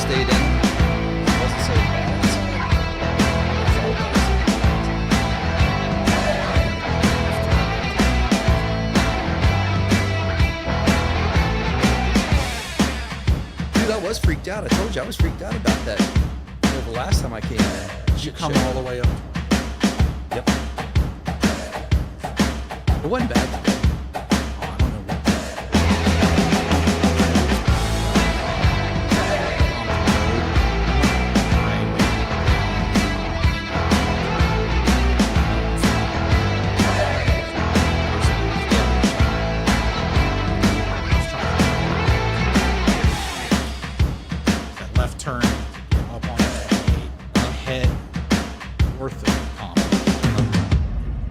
stayed in. It wasn't so bad. Dude, I was freaked out. I told you I was freaked out about that. The last time I came in. Did you come all the way up? Yep. It wasn't bad today. Oh, I don't know what. That left turn up on the head north of Compton.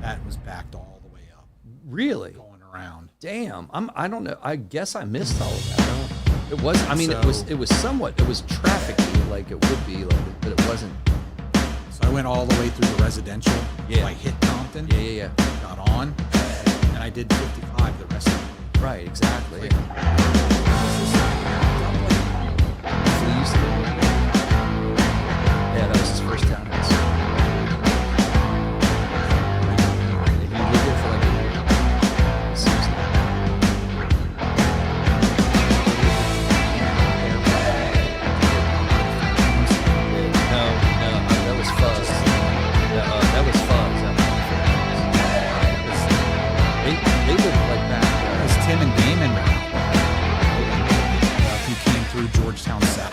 That was backed all the way up. Really? Going around. Damn. I don't know. I guess I missed all of that. It was. I mean, it was somewhat. It was trafficy, like it would be, like, but it wasn't. So I went all the way through the residential. Yeah. Like hit Compton. Yeah. Got on, and I did 55 the rest of the way. Right. Exactly. Like, Yeah, that was his first time. He lived there for like a year. Seriously. No, that was Fuzz. That was Fuzz. They lived like back. it was Tim and Damon who came through Georgetown South.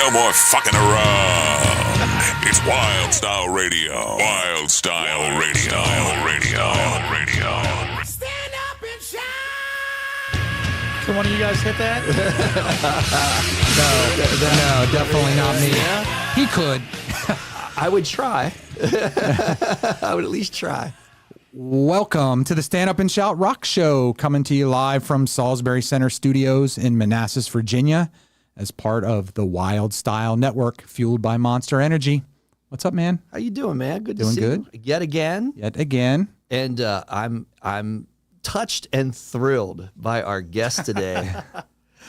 No more fucking around. It's Wylde Style Radio. Wylde Style Radio. Stand up and shout. Can one of you guys hit that? No, definitely not me. He could. I would try. I would at least try. Welcome to the Stand Up and Shout Rock Show, coming to you live from Salisbury Center Studios in Manassas, Virginia, as part of the Wylde Style Network, fueled by Monster Energy. What's up, man? How you doing, man? Good to Doing see good. you yet again. And I'm touched and thrilled by our guest today.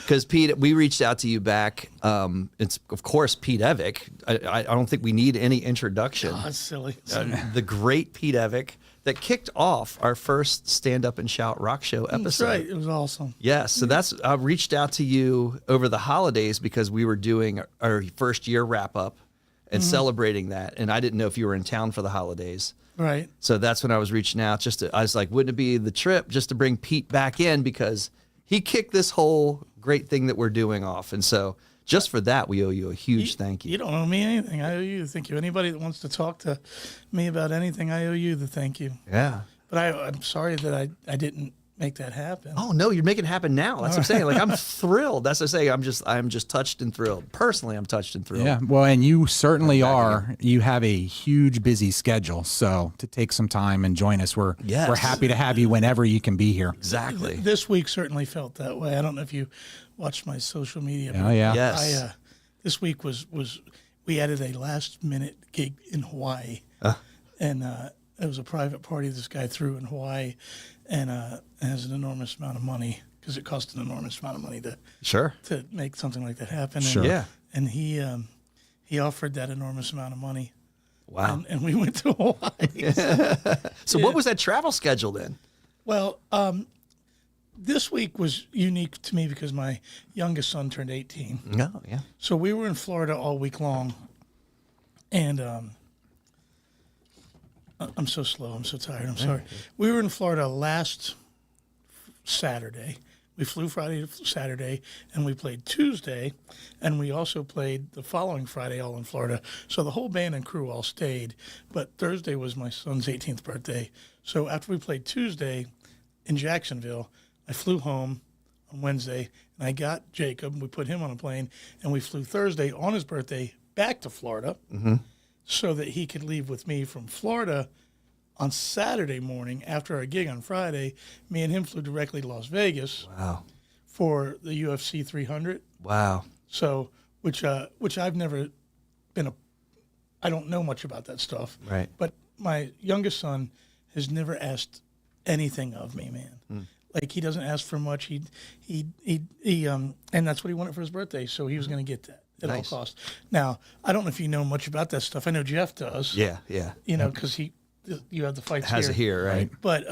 Because Pete, we reached out to you back. It's of course Pete Evick. I don't think we need any introduction. Oh, that's silly. The great Pete Evick that kicked off our first Stand Up and Shout Rock Show episode. That's right. It was awesome. Yes, so I reached out to you over the holidays because we were doing our first year wrap up and celebrating that, and I didn't know if you were in town for the holidays. Right. So that's when I was reaching out. I was like, wouldn't it be the trip just to bring Pete back in, because he kicked this whole great thing that we're doing off, and so just for that we owe you a huge thank you. You don't owe me anything. I owe you the thank you. Anybody that wants to talk to me about anything, I owe you the thank you. Yeah. But I'm sorry that I didn't make that happen. Oh no, you're making it happen now. That's what I'm saying. Like, I'm thrilled. That's what I'm saying. I'm just touched and thrilled. Personally, I'm touched and thrilled. Yeah, well, and you certainly are. You have a huge, busy schedule, so to take some time and join us, we're happy to have you whenever you can be here. Exactly. This week certainly felt that way. I don't know if you watched my social media. Oh yeah. Yes. This week was we added a last minute gig in Hawaii, and it was a private party this guy threw in Hawaii, and it has an enormous amount of money because it cost an enormous amount of money to make something like that happen. Sure. And, Yeah. And he offered that enormous amount of money. Wow. And we went to Hawaii. So what was that travel schedule then? Well, this week was unique to me because my youngest son turned 18. No, yeah. So we were in Florida all week long, and I'm so slow. I'm so tired. I'm sorry. We were in Florida last Saturday. We flew Friday to Saturday, and we played Tuesday, and we also played the following Friday all in Florida. So the whole band and crew all stayed, but Thursday was my son's 18th birthday. So after we played Tuesday in Jacksonville, I flew home on Wednesday, and I got Jacob, and we put him on a plane, and we flew Thursday on his birthday back to Florida so that he could leave with me from Florida on Saturday morning after our gig on Friday. Me and him flew directly to Las Vegas for the UFC 300. Wow. So, which I've never been I don't know much about that stuff. Right. But my youngest son has never asked anything of me, man. Like, he doesn't ask for much. He and that's what he wanted for his birthday. So he was going to get that at all costs. Now, I don't know if you know much about that stuff. I know Jeff does. Yeah. You know, because you have the fights Has it here, right? But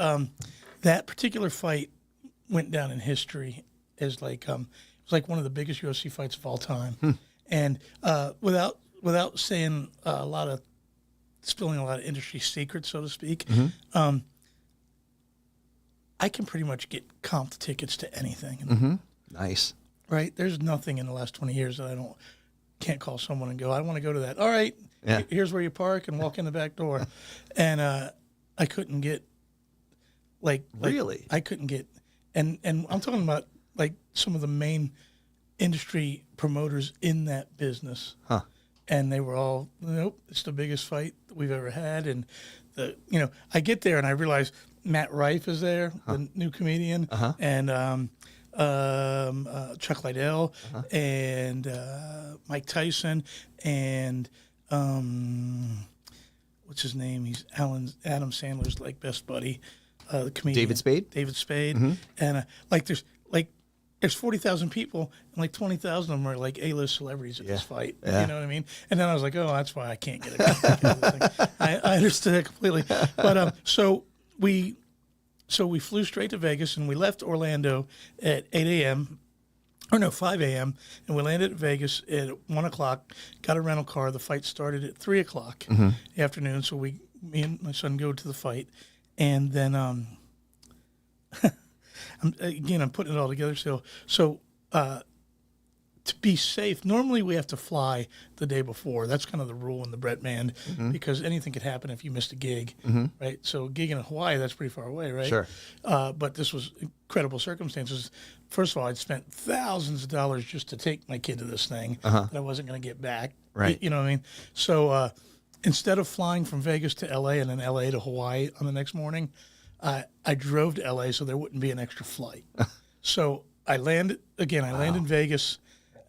that particular fight went down in history as like it was like one of the biggest UFC fights of all time. And without saying spilling a lot of industry secrets, so to speak, I can pretty much get comped tickets to anything. Nice. Right? There's nothing in the last 20 years that can't call someone and go, I want to go to that. All right, here's where you park and walk in the back door. And I couldn't get, really? I couldn't get, and I'm talking about like some of the main industry promoters in that business. And they were all, nope, it's the biggest fight that we've ever had. And I get there and I realize Matt Rife is there, the new comedian, and Chuck Liddell, and Mike Tyson, and what's his name? He's Adam Sandler's like best buddy, the comedian. David Spade, and there's 40,000 people, and like 20,000 of them are like A-list celebrities at this fight. You know what I mean? And then I was like, oh, that's why I can't get it. I understood it completely. But so we flew straight to Vegas, and we left Orlando at 8 a.m. Or no, 5 a.m. And we landed at Vegas at 1 o'clock, got a rental car. The fight started at 3 o'clock in the afternoon. So me and my son go to the fight. And then, I'm putting it all together. So to be safe, normally we have to fly the day before. That's kind of the rule in the Bret Band, because anything could happen if you missed a gig, right? So gigging in Hawaii, that's pretty far away, right? Sure. But this was incredible circumstances. First of all, I'd spent thousands of dollars just to take my kid to this thing that I wasn't going to get back. Right. You know what I mean? So instead of flying from Vegas to L.A. and then L.A. to Hawaii on the next morning, I drove to L.A. so there wouldn't be an extra flight. So I landed, again, I land in Vegas.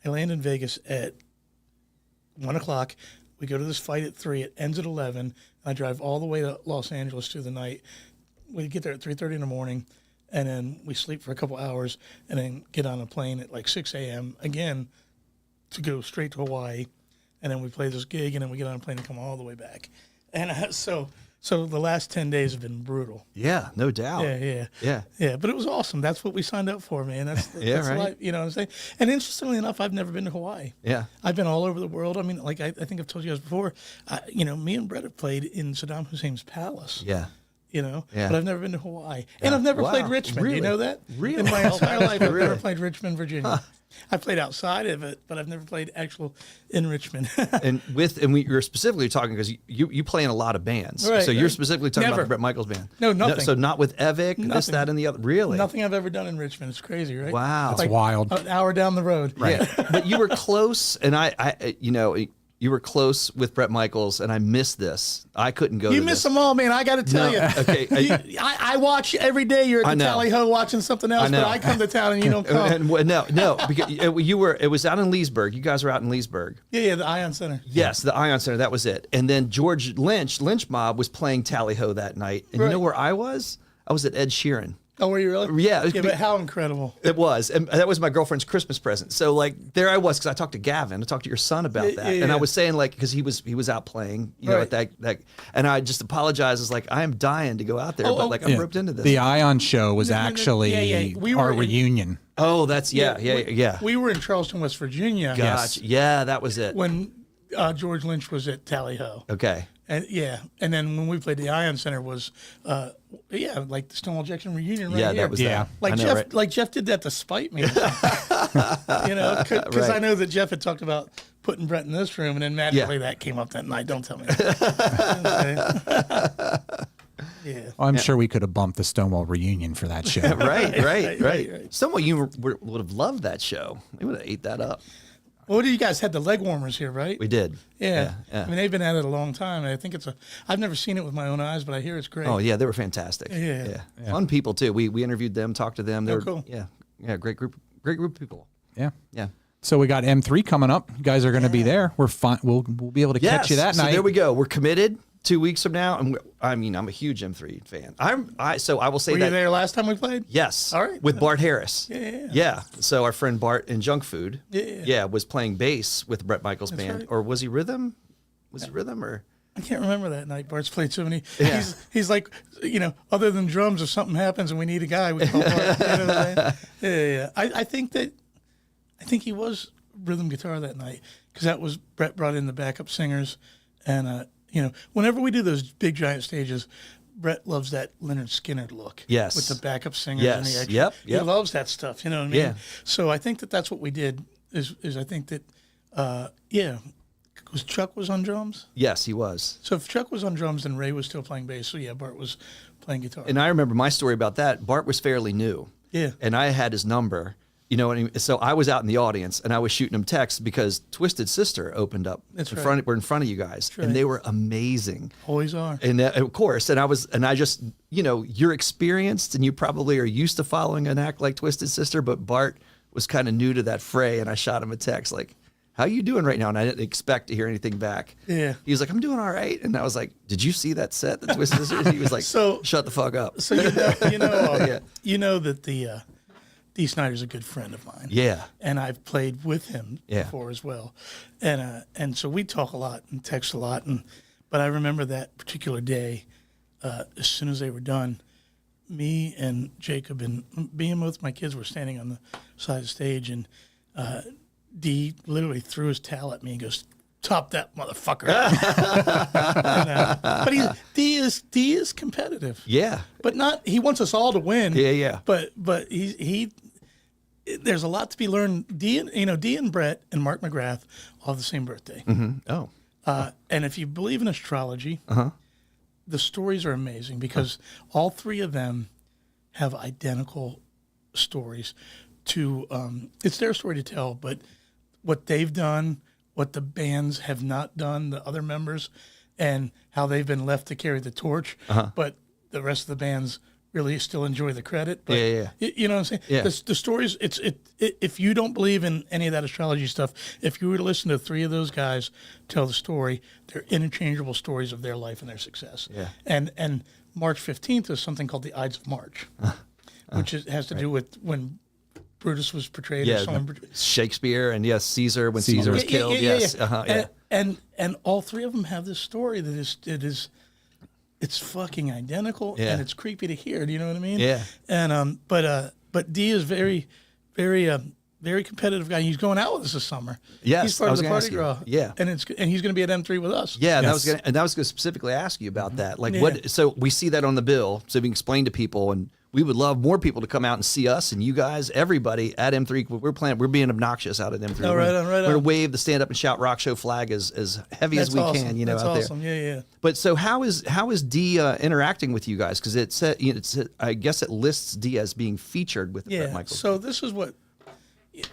I land in Vegas at 1 o'clock. We go to this fight at 3. It ends at 11. I drive all the way to Los Angeles through the night. We get there at 3:30 in the morning, and then we sleep for a couple hours, and then get on a plane at like 6 a.m. again to go straight to Hawaii. And then we play this gig, and then we get on a plane and come all the way back. And so the last 10 days have been brutal. Yeah, no doubt. Yeah. But it was awesome. That's what we signed up for, man. That's right. life, you know what I'm saying? And interestingly enough, I've never been to Hawaii. Yeah. I've been all over the world. I mean, like I think I've told you guys before, me and Bret have played in Saddam Hussein's palace. Yeah. Yeah. Yeah. But I've never been to Hawaii. And I've never played Richmond. Really? Do you know that? Really? In my entire life, I've Really? never played Richmond, Virginia. I played outside of it, but I've never played actual in Richmond. And you're specifically talking because you play in a lot of bands. Right, so you're right. specifically talking Never. about the Bret Michaels Band. No, nothing. So not with Evick, this, Nothing. that, and the other. Really? Nothing I've ever done in Richmond. It's crazy, right? Wow. That's wild. An hour down the road. Right. But you were close, and you were close with Bret Michaels, and I missed this. I couldn't go. You to miss this. them all, man. I got to tell you. Okay. I watch every day. You're I at the know. Tally Ho watching something else, know. but I come to town and you don't come. No, because it was out in Leesburg. You guys were out in Leesburg. Yeah, the Ion Center. Yes, the Ion Center. That was it. And then George Lynch Mob was playing Tally Ho that night. And you know Right. where I was? I was at Ed Sheeran. Oh, were you really? Yeah. Yeah, but how incredible. It was, and that was my girlfriend's Christmas present. So like there I was, because I talked to Gavin, I talked to your son about that, and I was saying like because he was out playing, you know, Right. at that, and I just apologized. As like I am dying to go out there, but like I'm roped into this. The Ion show was no, actually yeah. We were our in- reunion. Oh, that's yeah. We were in Charleston, West Virginia. Gotcha. Yeah, that was it. When George Lynch was at Tally Ho. Okay. And and then when we played the Ion Center was, like the Stonewall Jackson reunion right Yeah, here. that was Yeah. that. Like I know, Jeff, right? like Jeff did that to spite me, because Right. I know that Jeff had talked about putting Bret in this room, and then magically that came up that night. Don't tell me. Yeah. I'm sure we could have bumped the Stonewall reunion for that show. Right. Someone you would have loved that show. They would have ate that up. Well, you guys had the leg warmers here, right? We did. Yeah. Yeah. I mean, they've been at it a long time, and I think I've never seen it with my own eyes, but I hear it's great. Oh yeah, they were fantastic. Yeah. Fun people too. We interviewed them, talked to them. They were cool. Yeah, great group of people. Yeah. Yeah. So we got M3 coming up. You guys are going to be there. We're fine. We'll be able to catch you that so night. there we go. We're committed 2 weeks from now. And I'm a huge M3 fan. So I will say Were that. you there last time we played? Yes. All right. With Bart Harris. Yeah. So our friend Bart in Junk Food. Yeah. Was playing bass with Bret Michaels Band. right. Or was he rhythm? Was he rhythm or? I can't remember that night. Bart's played so many. Yeah. He's like, other than drums, if something happens and we need a guy, we call Bart. You know what I'm saying? Yeah. I think he was rhythm guitar that night, because that was Bret brought in the backup singers, and whenever we do those big giant stages, Bret loves that Leonard Skinner look. Yes. With the backup singers and Yes. the extra. Yep. He loves that stuff. You know what I mean? Yeah. So I think that's what we did. Is I think that because Chuck was on drums. Yes, he was. So if Chuck was on drums, then Ray was still playing bass. So yeah, Bart was playing guitar. And I remember my story about that. Bart was fairly new. Yeah. And I had his number. So I was out in the audience and I was shooting him texts because Twisted Sister opened up. That's in right. front. We're in front of you guys, right. and they were amazing. Always are. And of course, and I just, you're experienced and you probably are used to following an act like Twisted Sister, but Bart was kind of new to that fray, and I shot him a text like, "How you doing right now?" And I didn't expect to hear anything back. Yeah. He was like, "I'm doing all right," and I was like, "Did you see that set, the Twisted Sister?" He was like, So- "Shut the fuck up." So you know that the Dee Snider's a good friend of mine. Yeah. And I've played with him Yeah. before as well, and so we talk a lot and text a lot, but I remember that particular day, as soon as they were done, me and Jacob and me and both my kids were standing on the side of the stage, and Dee literally threw his towel at me and goes, "Top that motherfucker!" But Dee is competitive. Yeah. But not. He wants us all to win. Yeah. But there's a lot to be learned. Dee and Bret and Mark McGrath all have the same birthday. Oh. And if you believe in astrology, the stories are amazing because all three of them have identical stories to, it's their story to tell, but what they've done, what the bands have not done, the other members, and how they've been left to carry the torch, but the rest of the bands really still enjoy the credit. But you know what I'm saying? Yeah. The stories, if you don't believe in any of that astrology stuff, if you were to listen to three of those guys tell the story, they're interchangeable stories of their life and their success. Yeah. And March 15th is something called the Ides of March, which has to do with when Brutus was portrayed. Or someone, Shakespeare and Caesar when Caesar was killed. And all three of them have this story that it's fucking identical and it's creepy to hear. Do you know what I mean? Yeah. And but Dee is very competitive guy. He's going out with us this summer. Yes, he's part I of was the gonna party ask you. girl. Yeah. and he's going to be at M3 with us. Yeah, Yes. that was gonna specifically ask you about that. Like Yeah. what? So we see that on the bill. So we can explain to people, and we would love more people to come out and see us and you guys, everybody at M3. We're being obnoxious out at M3. Oh, right on, right We're gonna on. wave the Stand Up and Shout Rock Show flag as heavy That's as we awesome. can. That's out awesome. there. Yeah. But so how is Dee interacting with you guys? Because I guess it lists Dee as being featured with Bret Michaels. So this is what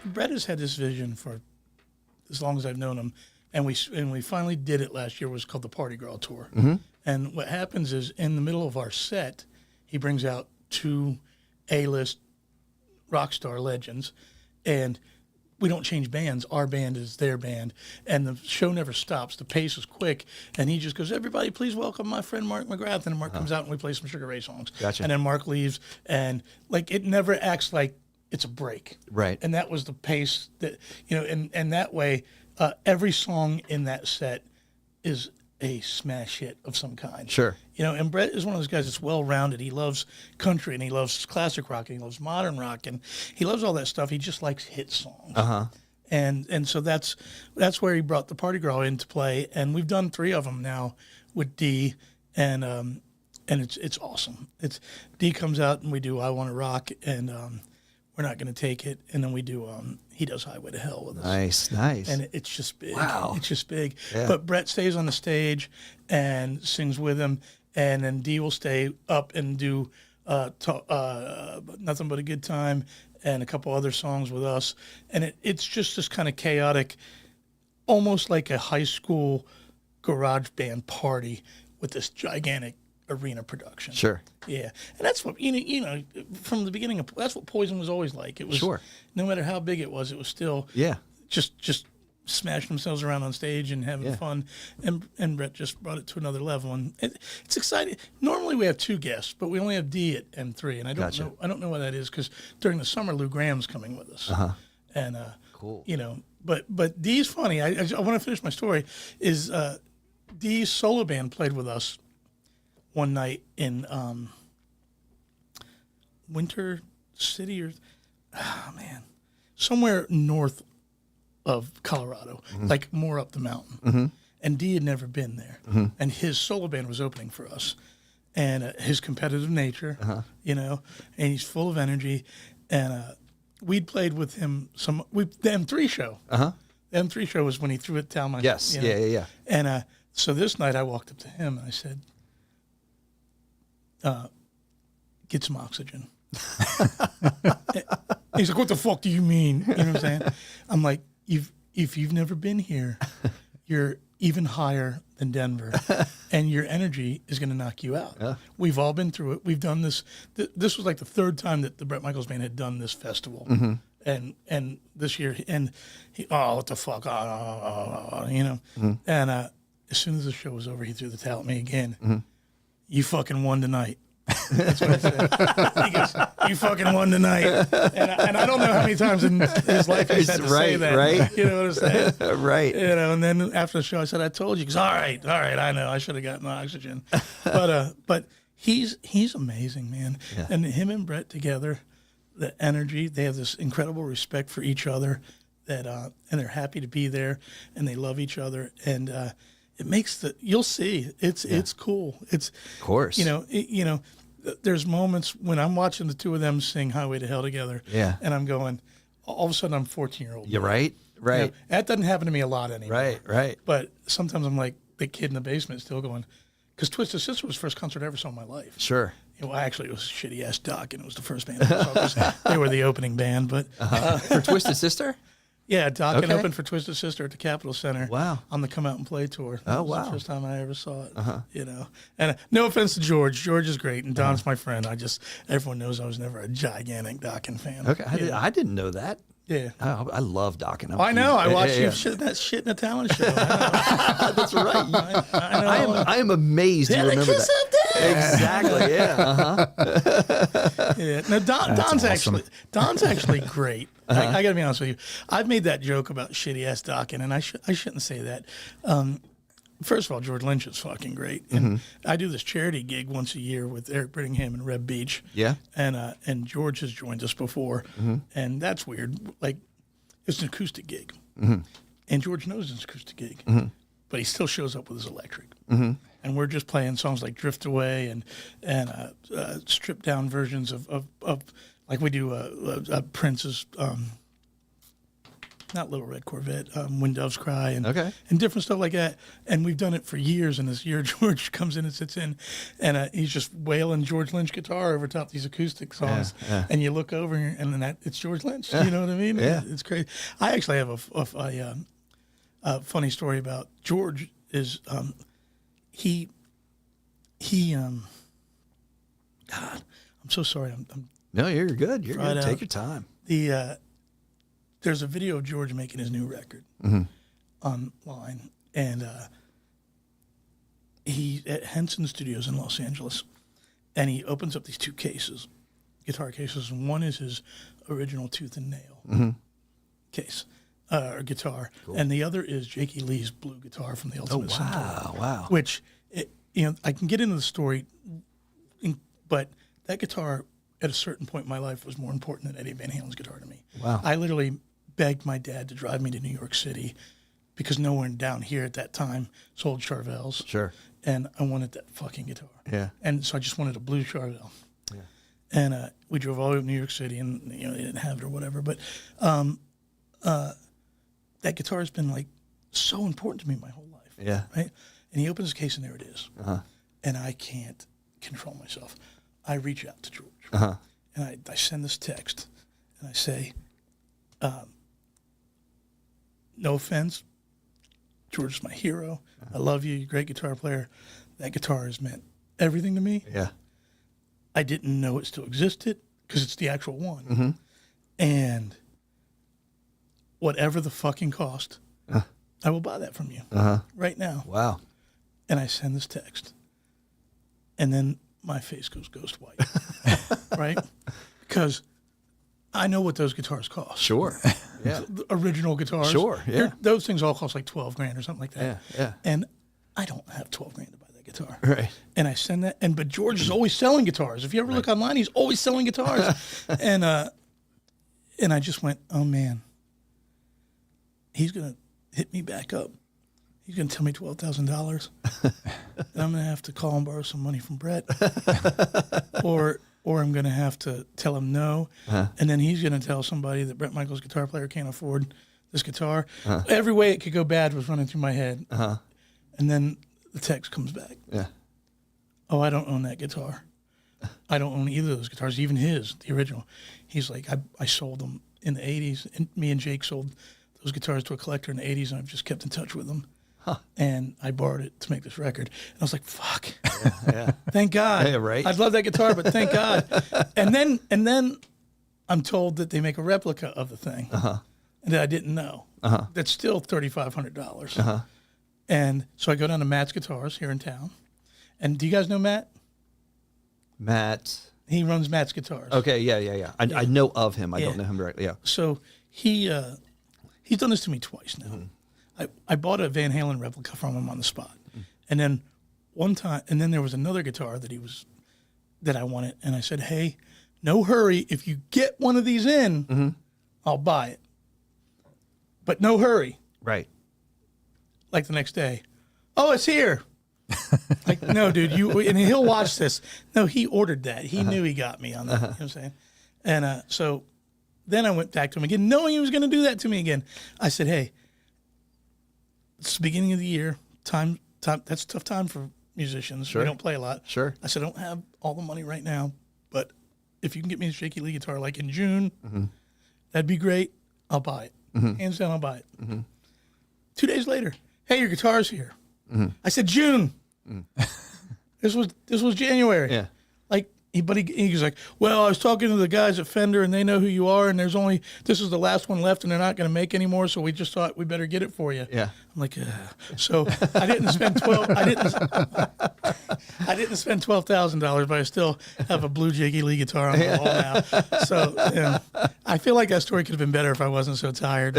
Bret has had this vision for as long as I've known him, and we finally did it last year. It was called the Party Girl Tour. And what happens is in the middle of our set, he brings out two A-list rock star legends, and we don't change bands. Our band is their band, and the show never stops. The pace is quick, and he just goes, "Everybody, please welcome my friend Mark McGrath." And Mark comes out, and we play some Sugar Ray songs. Gotcha. And then Mark leaves, and like it never acts like it's a break. Right. And that was the pace that and that way, every song in that set is a smash hit of some kind. Sure. And Bret is one of those guys that's well-rounded. He loves country, and he loves classic rock, and he loves modern rock, and he loves all that stuff. He just likes hit songs. And so that's where he brought the Party Girl into play, and we've done 3 of them now with Dee, and it's awesome. It's Dee comes out and we do I Want to Rock, and We're Not Gonna Take It, and then we do he does Highway to Hell with us. Nice. And it's just big. Wow. It's just big. Yeah. But Bret stays on the stage and sings with him, and then Dee will stay up and do Nothing But a Good Time and a couple other songs with us. And it's just this kind of chaotic, almost like a high school garage band party with this gigantic arena production. Sure. Yeah, and that's what from the beginning of that's what Poison was always like. It was Sure. No matter how big it was still just smashing themselves around on stage and having fun. And Bret just brought it to another level, and it's exciting. Normally we have 2 guests, but we only have Dee at M3, and I don't know why that is, because during the summer Lou Graham's coming with us. And Cool. But Dee's funny. I want to finish my story. Is Dee's solo band played with us one night in Winter City somewhere north of Colorado, like more up the mountain. And Dee had never been there. And his solo band was opening for us. And his competitive nature, and he's full of energy. And we'd played with him the M3 show. The M3 show was when he threw it down my Yes. Yeah. And so this night I walked up to him and I said, get some oxygen. He's like, what the fuck do you mean? You know what I'm saying? I'm like, if you've never been here, you're even higher than Denver, and your energy is going to knock you out. We've all been through it. We've done this. This was like the 3rd time that the Bret Michaels Band had done this festival. And this year, and he, what the fuck, And as soon as the show was over, he threw the towel at me again. You fucking won tonight. That's what he said. He goes, you fucking won tonight. And I don't know how many times in his life he's had to say that. Right. You know what I'm saying? Right. And then after the show, I said, I told you. He goes, all right, I know. I should have gotten the oxygen. But he's amazing, man. Yeah. And him and Bret together, the energy, they have this incredible respect for each other, that and they're happy to be there, and they love each other. And it makes you'll see, it's cool. It's, Of course. There's moments when I'm watching the 2 of them sing Highway to Hell together, Yeah. and I'm going, all of a sudden I'm 14-year-old. You're right. Right. You know, that doesn't happen to me a lot anymore. Right. Right. But sometimes I'm like the kid in the basement still going, because Twisted Sister was the first concert I ever saw in my life. Sure. You know, actually, it was shitty ass Doc, and it was the first band I saw 'cause they were the opening band. But For Twisted Sister? yeah, Doc Okay. opened for Twisted Sister at the Capitol Center. Wow. On the Come Out and Play tour. That Oh, was wow. the first time I ever saw it. You know, and no offense to George. George is great, and Don's my friend. Everyone knows I was never a gigantic Dokken fan. Okay. You know? I didn't know that. Yeah. I love Dokken. I know. I watched yeah. you shit that shit in a talent show. I know. That's right. I know. I am amazed you remember that. Exactly. Yeah. Yeah. No, Don's awesome. actually great. I got to be honest with you. I've made that joke about shitty ass Dokken, and I shouldn't say that. First of all, George Lynch is fucking great, and I do this charity gig once a year with Eric Brittingham and Reb Beach. Yeah. And George has joined us before, and that's weird. Like, it's an acoustic gig, and George knows it's an acoustic gig, but he still shows up with his electric. And we're just playing songs like "Drift Away" and stripped down versions of like we do Prince's. Not Little Red Corvette, When Doves Cry, and different stuff like that. And we've done it for years. And this year, George comes in and sits in, and he's just wailing George Lynch guitar over top these acoustic songs. And you look over, and then it's George Lynch. You know what I mean? Yeah. It's crazy. I actually have a funny story about George. Is he God, I'm so sorry. I'm No, you're good. You're Right good. out. Take your time. There's a video of George making his new record online, and he at Henson Studios in Los Angeles, and he opens up these two cases, guitar cases, and one is his original Tooth and Nail case or guitar, and the other is Jakey Lee's blue guitar from the Ultimate Centaur. Wow. Which, I can get into the story, but that guitar at a certain point in my life was more important than Eddie Van Halen's guitar to me. Wow. I literally begged my dad to drive me to New York City because no one down here at that time sold Charvels. Sure. And I wanted that fucking guitar. Yeah. And so I just wanted a blue Charvel. Yeah. And we drove all the way to New York City, and they didn't have it or whatever. But that guitar has been like so important to me my whole life. Yeah. Right. And he opens the case, and there it is. And I can't control myself. I reach out to George, and I send this text, and I say, no offense, George is my hero. I love you. You're a great guitar player. That guitar has meant everything to me. Yeah. I didn't know it still existed because it's the actual one. And whatever the fucking cost, I will buy that from you right now. Wow. And I send this text. And then my face goes ghost white, right? Because I know what those guitars cost. Sure. Yeah. The original guitars. Sure, yeah. Those things all cost like $12,000 or something like that. Yeah. And I don't have $12,000 to buy that guitar. Right. And I send that, but George is always selling guitars. If you ever look online, he's always selling guitars. and I just went, oh man, he's gonna hit me back up. He's gonna tell me $12,000, and I'm gonna have to call and borrow some money from Bret, or I'm gonna have to tell him no, and then he's gonna tell somebody that Bret Michaels guitar player can't afford this guitar. Every way it could go bad was running through my head, and then the text comes back. Yeah. Oh, I don't own that guitar. I don't own either of those guitars, even his, the original. He's like, I sold them in the 80s, and me and Jake sold those guitars to a collector in the 80s, and I've just kept in touch with them. And I borrowed it to make this record. And I was like, fuck. Yeah. Thank God. Yeah, right. I'd love that guitar, but thank God. And then I'm told that they make a replica of the thing that I didn't know. That's still $3,500. And so I go down to Matt's Guitars here in town. And do you guys know Matt? Matt. He runs Matt's Guitars. Okay. Yeah. I know of him. I don't know him directly. Yeah. So he's done this to me twice now. I bought a Van Halen replica from him on the spot. And then one time, and then there was another guitar that I wanted. And I said, hey, no hurry. If you get one of these in, I'll buy it. But no hurry. Right. Like the next day. Oh, it's here. Like, no, dude, and he'll watch this. No, he ordered that. He knew he got me on that. You know what I'm saying? And so Then I went back to him again, knowing he was going to do that to me again. I said, hey, it's the beginning of the year. Time. That's a tough time for musicians. Sure. We don't play a lot. Sure. I said, I don't have all the money right now, but if you can get me a shaky lead guitar like in June, that'd be great. I'll buy it. Hands down, I'll buy it. 2 days later, hey, your guitar's here. I said, June. This was January. Yeah. Like, he was like, well, I was talking to the guys at Fender, and they know who you are, and this is the last one left, and they're not going to make any more, so we just thought we better get it for you. Yeah. I'm like, so I didn't spend I didn't spend $12,000, but I still have a blue Jakey Lee guitar on the wall now. So I feel like that story could have been better if I wasn't so tired.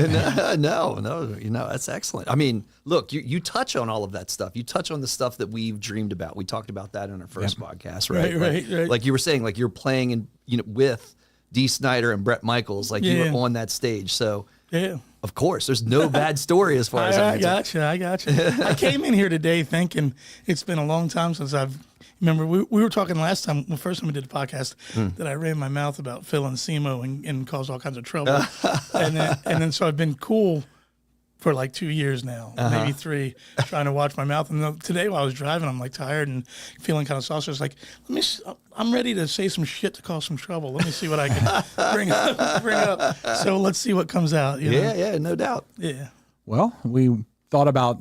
No, that's excellent. I mean, look, you touch on all of that stuff. You touch on the stuff that we've dreamed about. We talked about that in our first podcast, right? Right. Like you were saying, like you're playing in, with Dee Snider and Bret Michaels, like you were on that stage. So yeah. Of course, there's no bad story as far as I gotcha. I came in here today thinking it's been a long time since remember we were talking last time, the first time we did the podcast, that I ran my mouth about Phil and Simo and caused all kinds of trouble. and then so I've been cool for like 2 years now, maybe 3, trying to watch my mouth. And today while I was driving, I'm like tired and feeling kind of saucy. It's like, I'm ready to say some shit to cause some trouble. Let me see what I can bring up. So let's see what comes out. You know? Yeah, no doubt. Yeah. Well, we thought about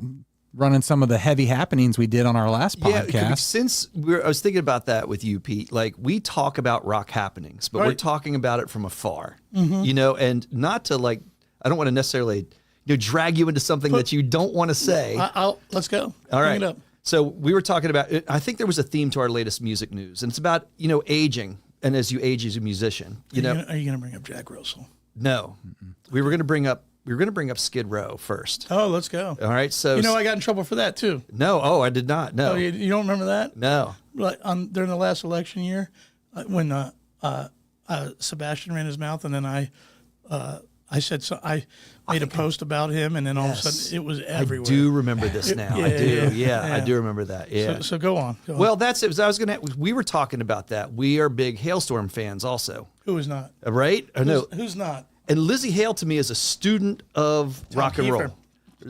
running some of the heavy happenings we did on our last podcast. Yeah, since I was thinking about that with you, Pete, like we talk about rock happenings, but we're talking about it from afar, and not to like, I don't want to necessarily drag you into something that you don't want to say. Let's go. All right. Bring it up. So we were talking about, I think there was a theme to our latest music news, and it's about, aging, and as you age as a musician, Are you going to bring up Jack Russell? No. We were going to bring up Skid Row first. Oh, let's go. All right. So I got in trouble for that too. No. Oh, I did not. No. Oh, you don't remember that? No. Like during the last election year, when Sebastian ran his mouth, and then I said so. I made a post about him, and then all of a sudden it was everywhere. I do remember this now. I do. Yeah, I do remember that. Yeah. So go on. Well, that's it. We were talking about that. We are big Hailstorm fans also. Who is not? Right? Who's not? And Lzzy Hale to me is a student of rock and roll.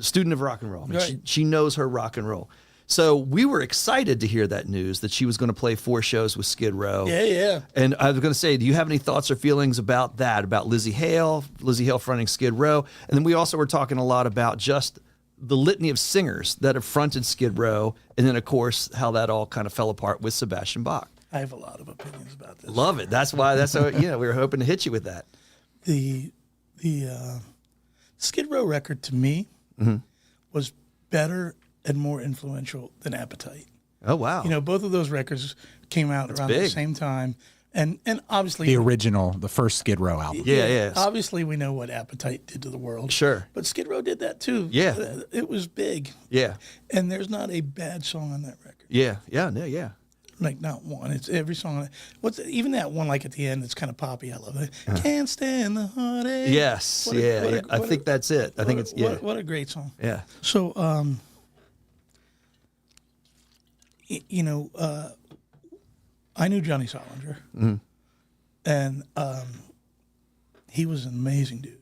Student of rock and roll. I mean, she knows her rock and roll. So we were excited to hear that news that she was going to play 4 shows with Skid Row. Yeah. And I was going to say, do you have any thoughts or feelings about that, about Lzzy Hale fronting Skid Row? And then we also were talking a lot about just the litany of singers that have fronted Skid Row, and then, of course, how that all kind of fell apart with Sebastian Bach. I have a lot of opinions about this. Love it. That's why, we were hoping to hit you with that. The Skid Row record, to me, was better and more influential than Appetite. Oh, wow. Both of those records came out around the same time. And obviously... The original, the first Skid Row album. Yeah. Obviously, we know what Appetite did to the world. Sure. But Skid Row did that, too. Yeah. It was big. Yeah. And there's not a bad song on that record. Yeah. Like, not one. It's every song. Even that one, like, at the end, it's kind of poppy. I love it. Can't stand the heartache. Yes. I think that's it. I think it's, What a great song. Yeah. So, I knew Johnny Solinger, and he was an amazing dude.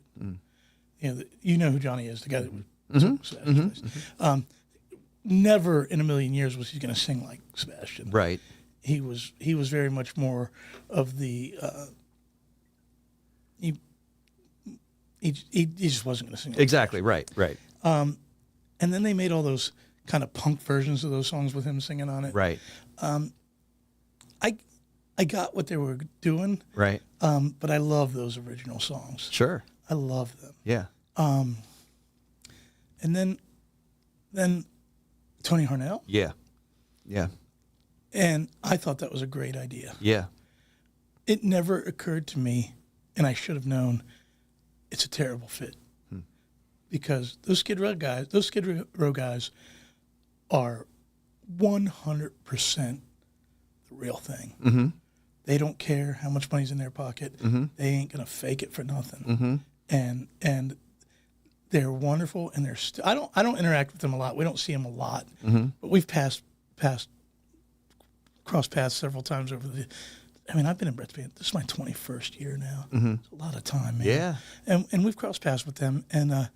You know who Johnny is, the guy that was never in a million years was he going to sing like Sebastian. Right. He was very much more of the he just wasn't going to sing like Exactly. Right. and then they made all those kind of punk versions of those songs with him singing on it. Right. I got what they were doing. Right. But I love those original songs. Sure. I love them. Yeah. And then Tony Harnell. Yeah. And I thought that was a great idea. Yeah. It never occurred to me, and I should have known, it's a terrible fit. Because those Skid Row guys are 100% the real thing. Mm-hmm. They don't care how much money's in their pocket. Mm-hmm. They ain't gonna fake it for nothing. Mm-hmm. And they're wonderful, and they're I don't interact with them a lot. We don't see them a lot, but we've crossed paths several times over I mean, I've been in Bret's band. This is my 21st year now. It's a lot of time, man. Yeah. And we've crossed paths with them, and they're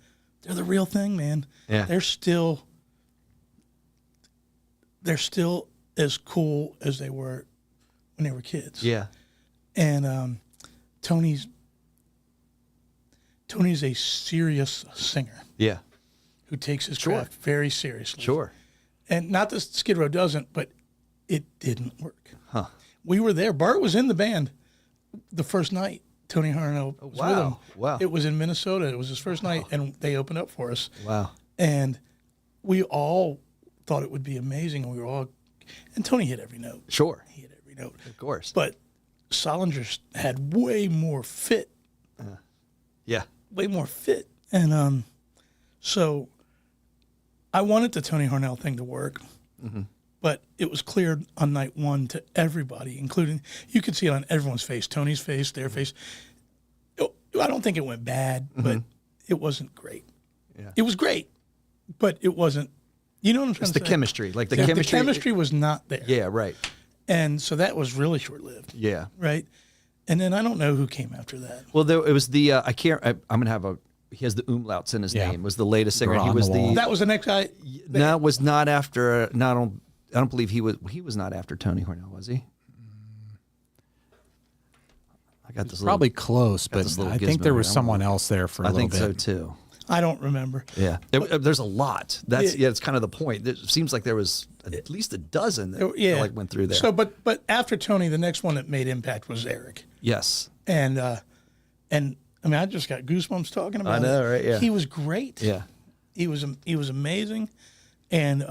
the real thing, man. Yeah. They're still as cool as they were when they were kids. Yeah. And Tony's a serious singer Yeah. who takes his craft very seriously. Sure. And not that Skid Row doesn't, but it didn't work. Huh. We were there. Bart was in the band the first night. Tony Harnell was with him. Wow. It was in Minnesota. It was his first night, and they opened up for us. Wow. And we all thought it would be amazing. And we were all, and Tony hit every note. Sure. He hit every note. Of course. But Solinger had way more fit. Yeah. Way more fit. And so I wanted the Tony Harnell thing to work. But it was clear on night one to everybody, including, you could see it on everyone's face, Tony's face, their face. I don't think it went bad, but it wasn't great. Yeah. It was great, but it wasn't, you know what I'm trying It's to the say? chemistry. Like the The chemistry. chemistry was not there. Yeah, right. And so that was really short-lived, Yeah. right? And then I don't know who came after that. Well, it was the I'm gonna have he has the umlauts in his name. Was the latest singer. Draw He on was the wall. That was the next guy. No, it was not after. I don't believe he was not after Tony Harnell, was he? I got this Probably close, but this little I think gizmo there was here. someone else there for a I little think bit. so too. I don't remember. Yeah, there's a lot. That's it's kind of the point. It seems like there was at least a dozen that like went through there. So, but after Tony, the next one that made impact was Eric. Yes. And I mean, I just got goosebumps talking about it. I know, right? Yeah. He was great. Yeah. He was amazing, and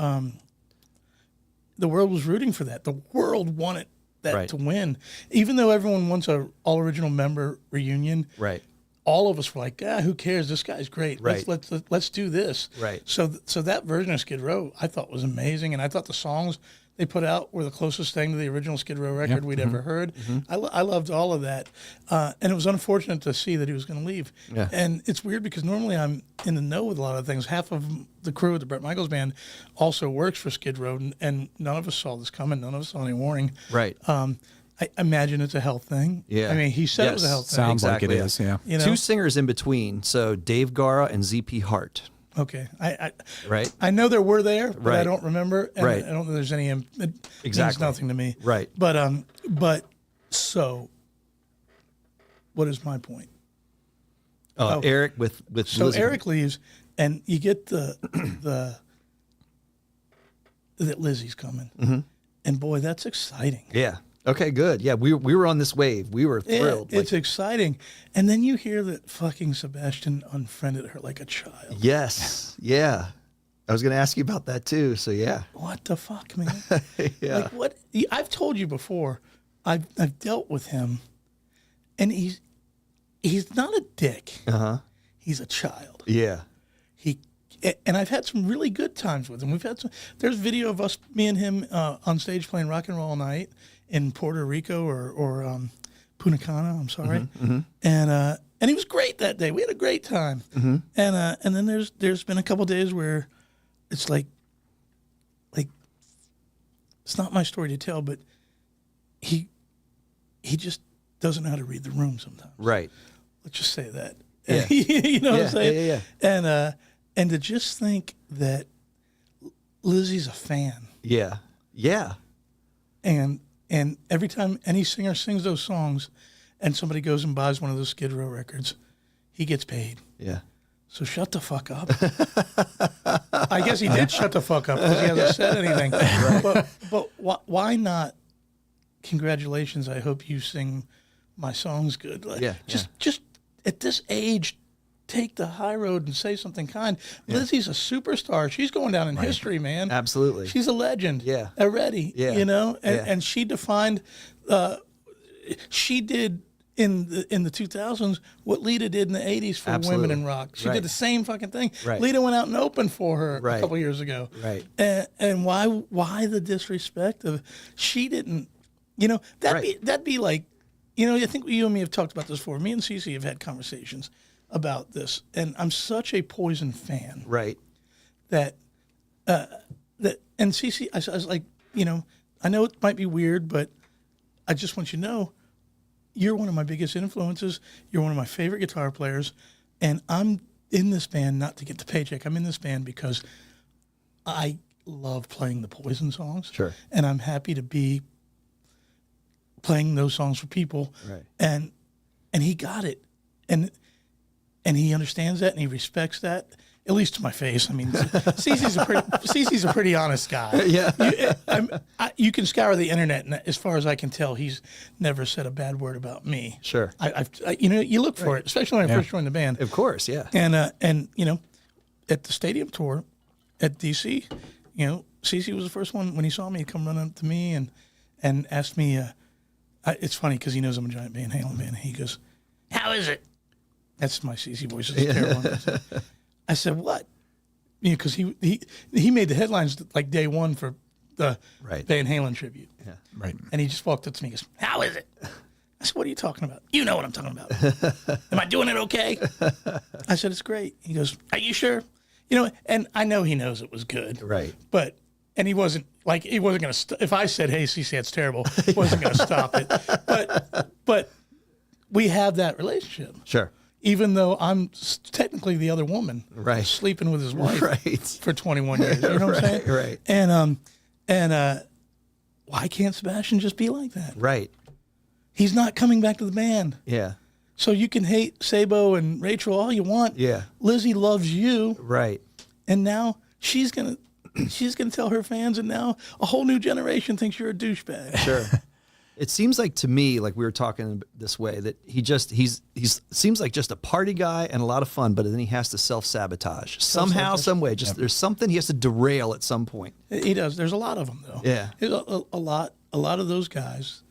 the world was rooting for that. The world wanted that to win, even though everyone wants a all original member reunion. Right. All of us were like, who cares? This guy's great. Right. Let's do this. Right. So that version of Skid Row I thought was amazing, and I thought the songs they put out were the closest thing to the original Skid Row record we'd ever heard. I loved all of that, and it was unfortunate to see that he was going to leave. Yeah. And it's weird because normally I'm in the know with a lot of things. Half of the crew at the Bret Michaels Band also works for Skid Row, and none of us saw this coming. None of us saw any warning. Right. I imagine it's a health thing. Yeah. I mean, he said it was a health thing. Sounds Exactly, like it yeah. is, yeah. You know? Two singers in between. So Dave Gara and ZP Hart. Okay. Right. I know there were there, but I Right. don't remember. And Right. I don't know there's any. It means Exactly. nothing to me. Right. But so, what is my point? Eric with So Lzzy. Eric leaves, and you get the that Lizzy's coming, and boy, that's exciting. Yeah. Okay, good. Yeah, we were on this wave. We were thrilled. It's exciting, and then you hear that fucking Sebastian unfriended her like a child. Yes. Yeah. I was going to ask you about that too. So yeah. What the fuck, man? Yeah. Like what? I've told you before. I've dealt with him, and he's not a dick. He's a child. Yeah. And I've had some really good times with him. There's video of us, me and him, on stage playing Rock and Roll Night in Puerto Rico or Punta Cana. I'm sorry. And he was great that day. We had a great time. And then there's been a couple days where it's like it's not my story to tell, but he just doesn't know how to read the room sometimes. Right. Let's just say that. Yeah. You know what I'm saying? Yeah. And to just think that Lizzy's a fan, Yeah. Yeah. and every time any singer sings those songs, and somebody goes and buys one of those Skid Row records, he gets paid. Yeah. So shut the fuck up. I guess he did shut the fuck up because he hasn't said anything. But why not? Congratulations! I hope you sing my songs good. Like, just at this age, take the high road and say something kind. Lizzy's a superstar. She's going down in history, man. Absolutely. She's a legend. Yeah. Already. Yeah. You know, and, Yeah. and she defined. She did in the 2000s what Lita did in the 80s for Absolutely. women in rock. She Right. did the same fucking thing. Right. Lita went out and opened for her Right. a couple years ago. Right. And why the disrespect of she didn't, you know, that'd be like, you know, I think you and me have talked about this before. Me and Cece have had conversations about this, and I'm such a Poison fan Right. that and Cece, I was like, you know, I know it might be weird, but I just want you to know, you're one of my biggest influences. You're one of my favorite guitar players. And I'm in this band not to get the paycheck. I'm in this band because I love playing the Poison songs. Sure. And I'm happy to be playing those songs for people. Right. And he got it. And he understands that and he respects that. At least to my face. I mean, Cece's a pretty honest guy. Yeah. You can scour the internet, and as far as I can tell, he's never said a bad word about me. Sure. You look for it, especially when I first joined the band. Of course, yeah. And at the stadium tour at DC, Cece was the first one when he saw me come run up to me and asked me. It's funny because he knows I'm a giant Van Halen fan. He goes, "How is it?" That's my Cece voice. It's terrible. I said, "What?" Because he made the headlines like day one for the Van Halen tribute. Yeah. Right. And he just walked up to me and goes, "How is it?" I said, "What are you talking about?" "You know what I'm talking about." "Am I doing it okay?" I said, "It's great." He goes, "Are you sure?" And I know he knows it was good. Right. And he wasn't going to, if I said, "Hey, CC, that's terrible," he wasn't going to stop it. But we have that relationship. Sure. Even though I'm technically the other woman, Right. sleeping with his wife Right. for 21 years. You know what I'm saying? Right. And why can't Sebastian just be like that? Right. He's not coming back to the band. Yeah. So you can hate Sabo and Rachel all you want. Yeah. Lzzy loves you, Right. and now she's gonna tell her fans, and now a whole new generation thinks you're a douchebag. Sure. It seems like to me, like we were talking this way, that he's seems like just a party guy and a lot of fun, but then he has to self-sabotage somehow, some way. Just there's something he has to derail at some point. He does. There's a lot of them though. Yeah. A lot of those guys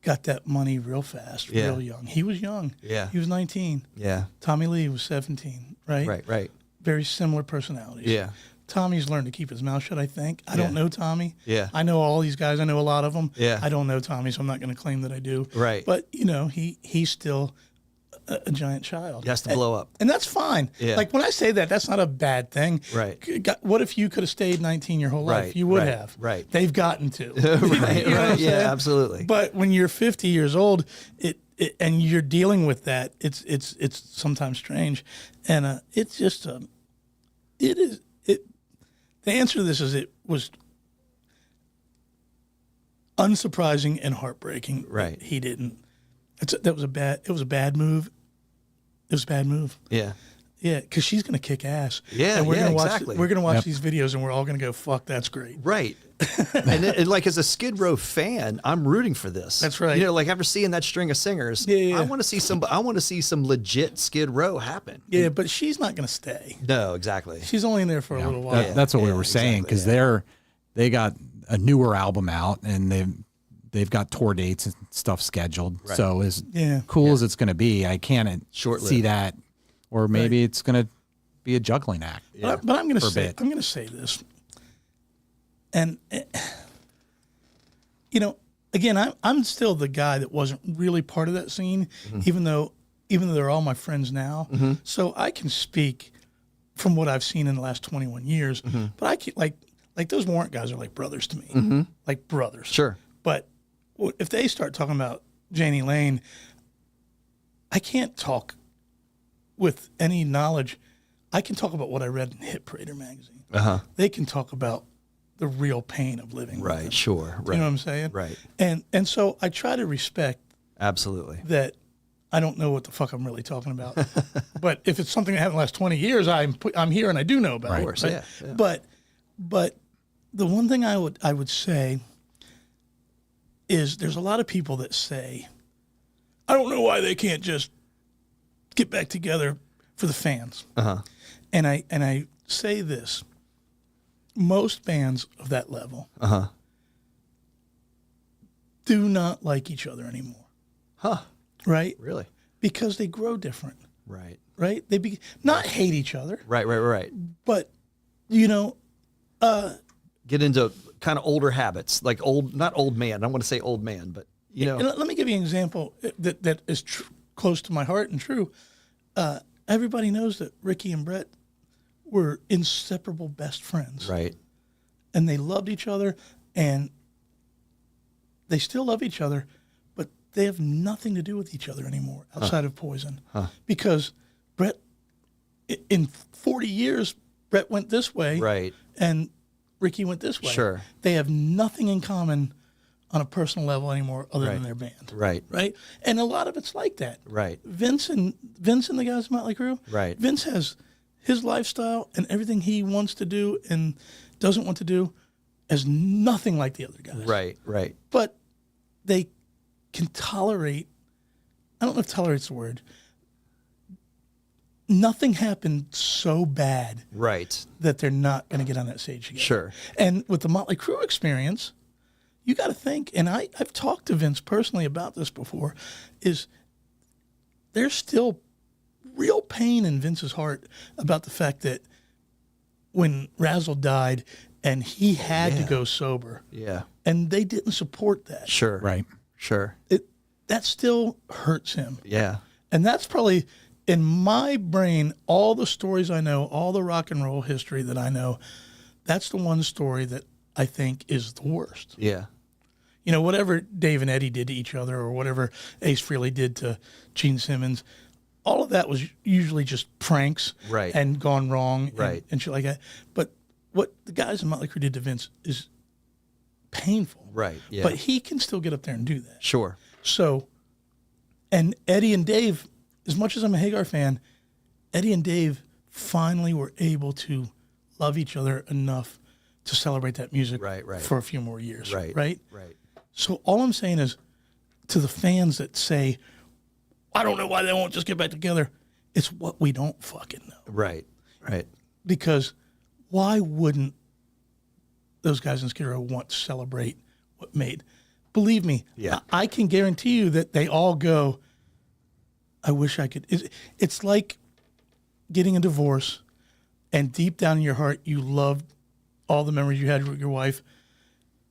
got that money real fast, Yeah. real young. He was young. Yeah. He was 19. Yeah. Tommy Lee was 17. Right. Right. Very similar personalities. Yeah. Tommy's learned to keep his mouth shut, I think. I don't know Tommy. Yeah. I know all these guys. I know a lot of them. Yeah. I don't know Tommy, so I'm not going to claim that I do. Right. But, he's still a giant child. He has to blow up. And that's fine. Yeah. Like, when I say that, that's not a bad thing. Right. What if you could have stayed 19 your whole life? Right, You would right, have. right. They've gotten to. Right. You know what Right. I'm Yeah, saying? absolutely. But when you're 50 years old, and you're dealing with that, it's sometimes strange. And it's just, the answer to this is it was unsurprising and heartbreaking. Right. He didn't. It was a bad move. It was a bad move. Yeah. Yeah, because she's going to kick ass. Yeah, and yeah, gonna exactly. We're going to watch these videos, and we're all going to go, "Fuck, that's great." Right. and like as a Skid Row fan, I'm rooting for this. That's right. Like after seeing that string of singers, Yeah. I want to see some legit Skid Row happen. Yeah, but she's not going to stay. No, exactly. She's only in there for a little while. That's what we were saying, because they got a newer album out and they've got tour dates and stuff scheduled. Right. So as cool as it's going to be, I can't see that, or maybe it's going to be a juggling act. Yeah. But I'm going to say this, and again, I'm still the guy that wasn't really part of that scene, even though they're all my friends now. So I can speak from what I've seen in the last 21 years. But I can like those Warrant guys are like brothers to me, like brothers. Sure. But if they start talking about Janie Lane, I can't talk with any knowledge. I can talk about what I read in Hit Parader magazine. They can talk about the real pain of living with them. Sure. Right. You know what I'm saying? Right. And so I try to respect Absolutely. that I don't know what the fuck I'm really talking about. But if it's something that happened in the last 20 years, I'm here and I do know about it. Of course, yeah. But the one thing I would say is there's a lot of people that say, I don't know why they can't just get back together for the fans. And I say this, most bands of that level do not like each other anymore. Right? Really? Because they grow different. Right. Right? They not hate each other, Right. but Get into kind of older habits, like not old man. I don't want to say old man, but And let me give you an example that is close to my heart and true. Everybody knows that Ricky and Bret were inseparable best friends. Right. And they loved each other, and they still love each other, they have nothing to do with each other anymore outside of Poison. Because Bret, in 40 years, Bret went this way. Right. And Ricky went this way. Sure. They have nothing in common on a personal level anymore other than their band. Right. Right? And a lot of it's like that. Right. Vince and the guys in Motley Crüe. Right. Vince has his lifestyle and everything he wants to do and doesn't want to do as nothing like the other guys. Right. Right. But they can tolerate, I don't know if tolerate's the word. Nothing happened so bad Right. that they're not going to get on that stage together. Sure. And with the Motley Crüe experience, you got to think, and I've talked to Vince personally about this before, is there's still real pain in Vince's heart about the fact that when Razzle died and he had to go sober, Yeah. and they didn't support that. Sure. Right. Sure. That still hurts him. Yeah. And that's probably, in my brain, all the stories I know, all the rock and roll history that I know, that's the one story that I think is the worst. Yeah. You know, whatever Dave and Eddie did to each other or whatever Ace Frehley did to Gene Simmons, all of that was usually just pranks Right. and gone wrong Right. and shit like that. But what the guys in Motley Crüe did to Vince is painful. Right. Yeah. But he can still get up there and do that. Sure. So, and Eddie and Dave, as much as I'm a Hagar fan, Eddie and Dave finally were able to love each other enough to celebrate that music Right, right. for a few more years. Right. Right? Right. So all I'm saying is, to the fans that say, I don't know why they won't just get back together, it's what we don't fucking know. Right. Right. Because why wouldn't those guys in Skid Row want to celebrate what made? Believe me, Yeah. I can guarantee you that they all go, I wish I could. It's like getting a divorce, and deep down in your heart, you loved all the memories you had with your wife,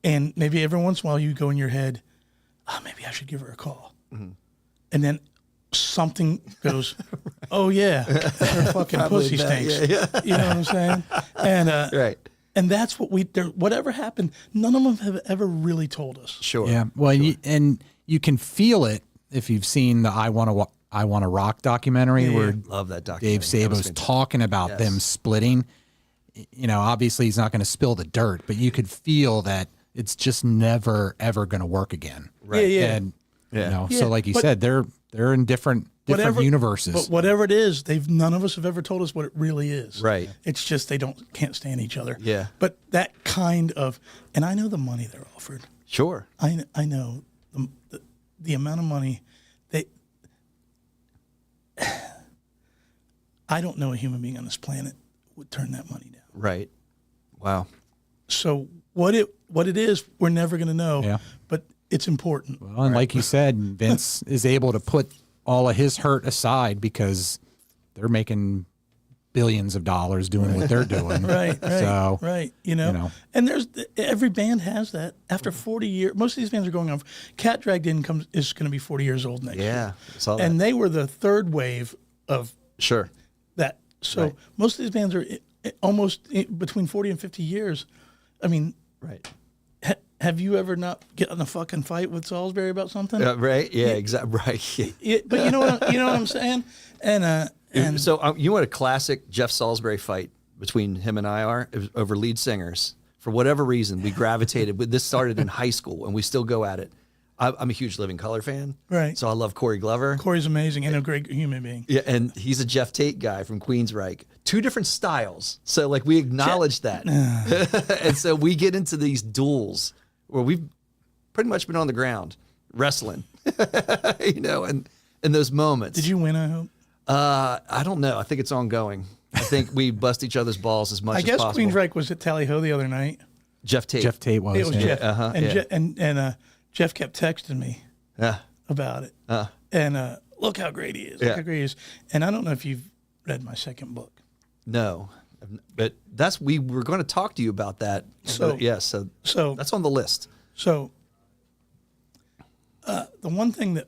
and maybe every once in a while you go in your head, maybe I should give her a call. Mm-hmm. And then something goes, oh yeah, her fucking pussy stinks. Yeah. You know what I'm saying? And Right. and that's what whatever happened, none of them have ever really told us. Sure. Yeah. Well, and you can feel it if you've seen the I Wanna Rock documentary where Love that documentary. Dave Sabo's talking about them splitting. You know, obviously he's not going to spill the dirt, but you could feel that it's just never ever going to work again. Right. Yeah. And Yeah. you know, Yeah, so like you but- said, they're in different universes. But whatever it is, none of us have ever told us what it really is. Right. It's just they can't stand each other. Yeah. But that kind of, and I know the money they're offered. Sure. I know the amount of money I don't know a human being on this planet would turn that money down. Right. Wow. So what it is, we're never going to know. Yeah. But it's important. Well, and like you said, Vince is able to put all of his hurt aside because they're making billions of dollars doing what they're doing. Right. So, right. You know. And every band has that. After 40 years, most of these bands are going on. Cat Drag is going to be 40 years old next year. Yeah. I saw that. And they were the third wave of Sure. that. So most of these bands are almost between 40 and 50 years. I mean, Right. have you ever not get in a fucking fight with Salisbury about something? Right. Yeah. Exactly. Right. Yeah. But you know what I'm saying? And So you know what a classic Jeff Salisbury fight between him and I are? It was over lead singers. For whatever reason, we gravitated. This started in high school, and we still go at it. I'm a huge Living Colour fan. Right. So I love Corey Glover. Corey's amazing and a great human being. Yeah, and he's a Jeff Tate guy from Queensryche. Two different styles. So like we acknowledge that. And so we get into these duels where we've pretty much been on the ground wrestling. You know, and in those moments. Did you win, I hope? I don't know. I think it's ongoing. I think we bust each other's balls as much I as possible. possible. Queensryche was at Tally Ho the other night. Jeff Tate. Jeff Tate was. It was yeah. Jeff. And Jeff kept texting me Yeah. about it. And look how great he is. Look Yeah. how great he is. And I don't know if you've read my second book. No. But we were going to talk to you about that. So that's on the list. So the one thing that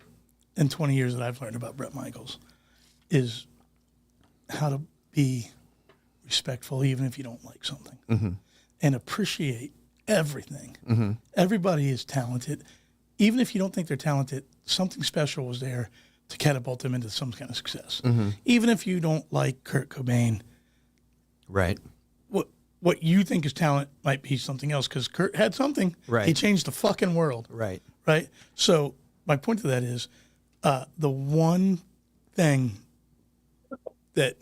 in 20 years that I've learned about Bret Michaels is how to be respectful even if you don't like something and appreciate everything. Everybody is talented even if you don't think they're talented, something special was there to catapult them into some kind of success. Even if you don't like Kurt Cobain, Right. what you think is talent might be something else, because Kurt had something. Right. He changed the fucking world. Right. Right? So my point to that is the one thing that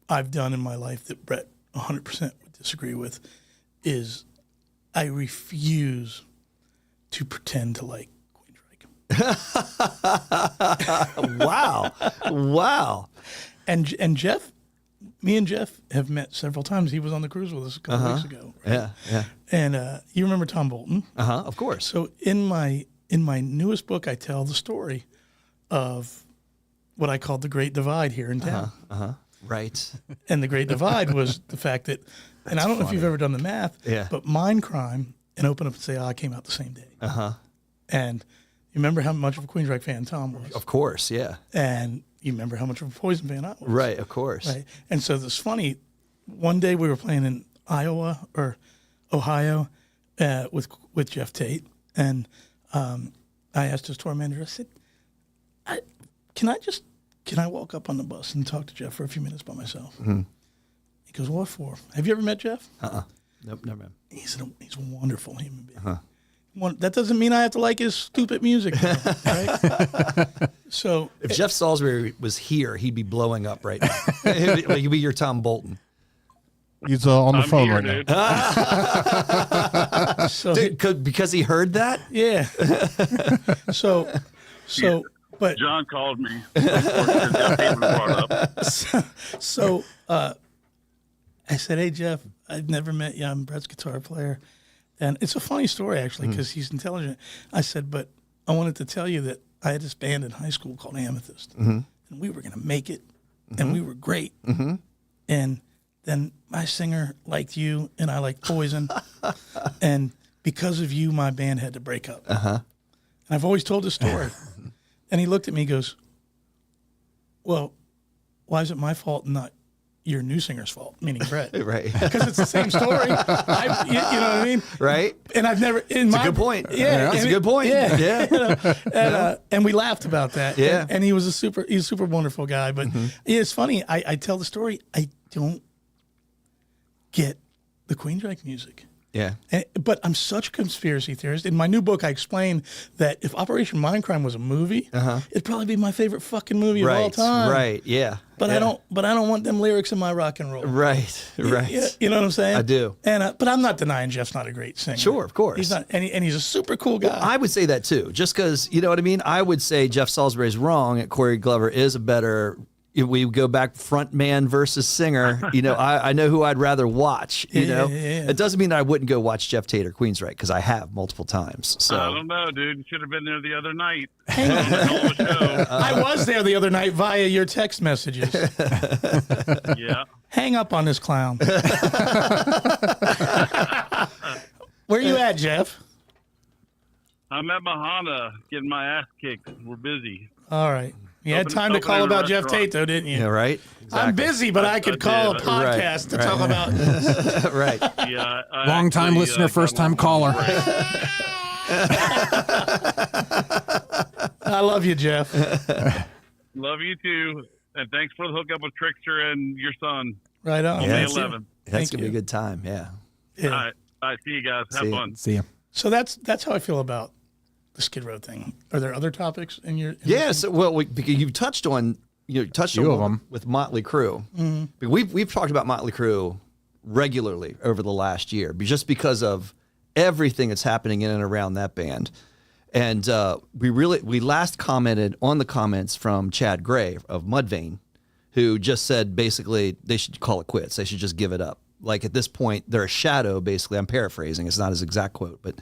I've done in my life that Bret 100% would disagree with is I refuse to pretend to like Queensryche. Wow. And Jeff, me and Jeff have met several times. He was on the cruise with us a couple weeks ago. Right? Yeah. And you remember Tom Bolton? Of course. So in my newest book, I tell the story of what I called the Great Divide here in town. Right. And the Great Divide was the fact that, and I don't know if you've ever done the math, but Mindcrime and Open Up and Say Ah came out the same day. And you remember how much of a Queensryche fan Tom was. Of course, yeah. And you remember how much of a Poison fan I was. Right, of course. Right. And so it's funny, one day we were playing in Iowa or Ohio with Jeff Tate, and I asked his tour manager, I said, can I walk up on the bus and talk to Jeff for a few minutes by myself? He goes, what for? Have you ever met Jeff? Nope, never. He's a wonderful human being. That doesn't mean I have to like his stupid music, though, right? So If Jeff Salisbury was here, he'd be blowing up right now. He'd be your Tom Bolton. He's on the phone here, right now. dude. so Dude, because he heard that? yeah. so but John called me. Jeff Tate was brought up. So I said, hey, Jeff, I've never met you. I'm Bret's guitar player. And it's a funny story, actually, because he's intelligent. I said, but I wanted to tell you that I had this band in high school called Amethyst. And we were going to make it. And we were great. And then my singer liked you, and I liked Poison. And because of you, my band had to break up. And I've always told this story. And he looked at me and goes, well, why is it my fault and not your new singer's fault, meaning Bret? Right. Because it's the same story. You know what I mean? Right. And I've never... It's a good point. Yeah. That's a good point. Yeah. And we laughed about that. Yeah. And he's a super wonderful guy. But it's funny. I tell the story. I don't get the Queensryche music. Yeah. But I'm such a conspiracy theorist. In my new book, I explain that if Operation Mindcrime was a movie, it'd probably be my favorite fucking movie of all time. Right. Yeah. But I don't want them lyrics in my rock and roll. Right. Right. You know what I'm saying? I do. And but I'm not denying Jeff's not a great singer. Sure, of course. He's not, and he's a super cool guy. I would say that too, just because, you know what I mean? I would say Jeff Salisbury's wrong and Corey Glover is a better. If we go back front man versus singer, I know who I'd rather watch, Yeah. It doesn't mean that I wouldn't go watch Jeff Tate or Queensryche, because I have multiple times. So I don't know, dude. You should have been there the other night. I was there the other night via your text messages. Yeah. Hang up on this clown. Where you at, Jeff? I'm at Mahana getting my ass kicked. We're busy. All right. You had Open- time to open call in a about Jeff restaurant. Tate, though, didn't you? yeah, right. I'm busy, but I could call a did. podcast to talk about. Right. Yeah. I Long time actually, listener, got first time one caller. break. I love you, Jeff. Love you too. And thanks for the hookup with Trickster and your son Right on. on Yeah, May that's it. 11th. That's Thank gonna be a you. good time. Yeah. Yeah. All right. See you guys. Have See ya. fun. See ya. So that's how I feel about the Skid Row thing. Are there other topics in your? Yes. Well, because you touched on Few of them. with Motley Crüe. We've talked about Motley Crüe regularly over the last year, just because of everything that's happening in and around that band. And we last commented on the comments from Chad Gray of Mudvayne, who just said basically they should call it quits. They should just give it up. Like at this point, they're a shadow. Basically, I'm paraphrasing. It's not his exact quote, but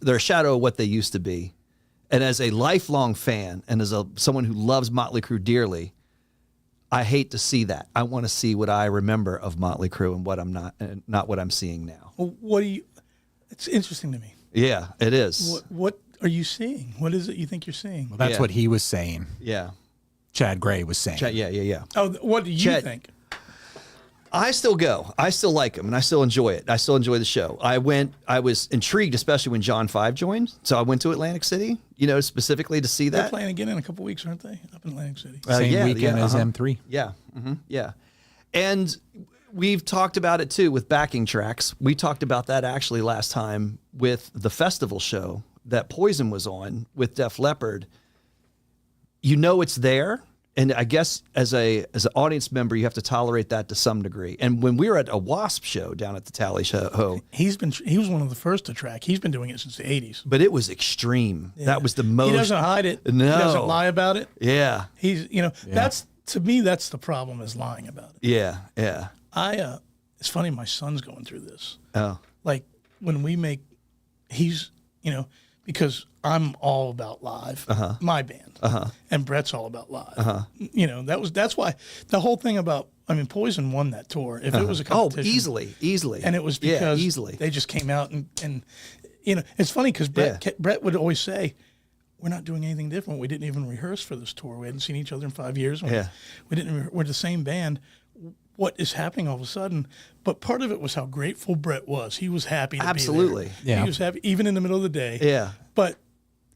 they're a shadow of what they used to be. And as a lifelong fan and as someone who loves Motley Crüe dearly, I hate to see that. I want to see what I remember of Motley Crüe and what I'm not, and not what I'm seeing now. Well, what do you? It's interesting to me. Yeah, it is. What are you seeing? What is it you think you're seeing? Well, that's Yeah. what he was saying. Yeah. Chad Gray was saying. Yeah. Oh, what do you Chet- think? I still go. I still like them, and I still enjoy it. I still enjoy the show. I was intrigued, especially when John 5 joined. So I went to Atlantic City, specifically to see They're that. playing again in a couple weeks, aren't they? Up in Atlantic City. Same weekend as M3. Yeah. Yeah. And we've talked about it too with backing tracks. We talked about that actually last time with the festival show that Poison was on with Def Leppard. It's there. And I guess as an audience member, you have to tolerate that to some degree. And when we were at a Wasp show down at the Tally Show, he was one of the first to track. He's been doing it since the 80s. But it was extreme. Yeah. That was the most. He doesn't hide it. No. He doesn't lie about it. Yeah. That's, to me, that's the problem, is lying about it. Yeah. Yeah. It's funny, my son's going through this. Oh. Like when we because I'm all about live, my band, and Bret's all about live. That's why the whole thing about, Poison won that tour. If it was a competition, easily, and it was because easily they just came out and it's funny because Bret would always say, "We're not doing anything different. We didn't even rehearse for this tour. We hadn't seen each other in 5 years. We didn't. We're the same band." What is happening all of a sudden? But part of it was how grateful Bret was. He was happy to be there. Yeah. He was happy, even in the middle of the day. Yeah. But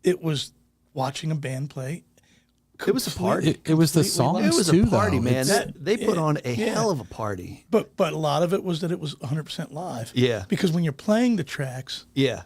it was watching a band play. It was a party. It was the songs It was too, a party, though. man. They put on a hell of a party. But a lot of it was that it was 100% live. Yeah. Because when you're playing the tracks, Yeah.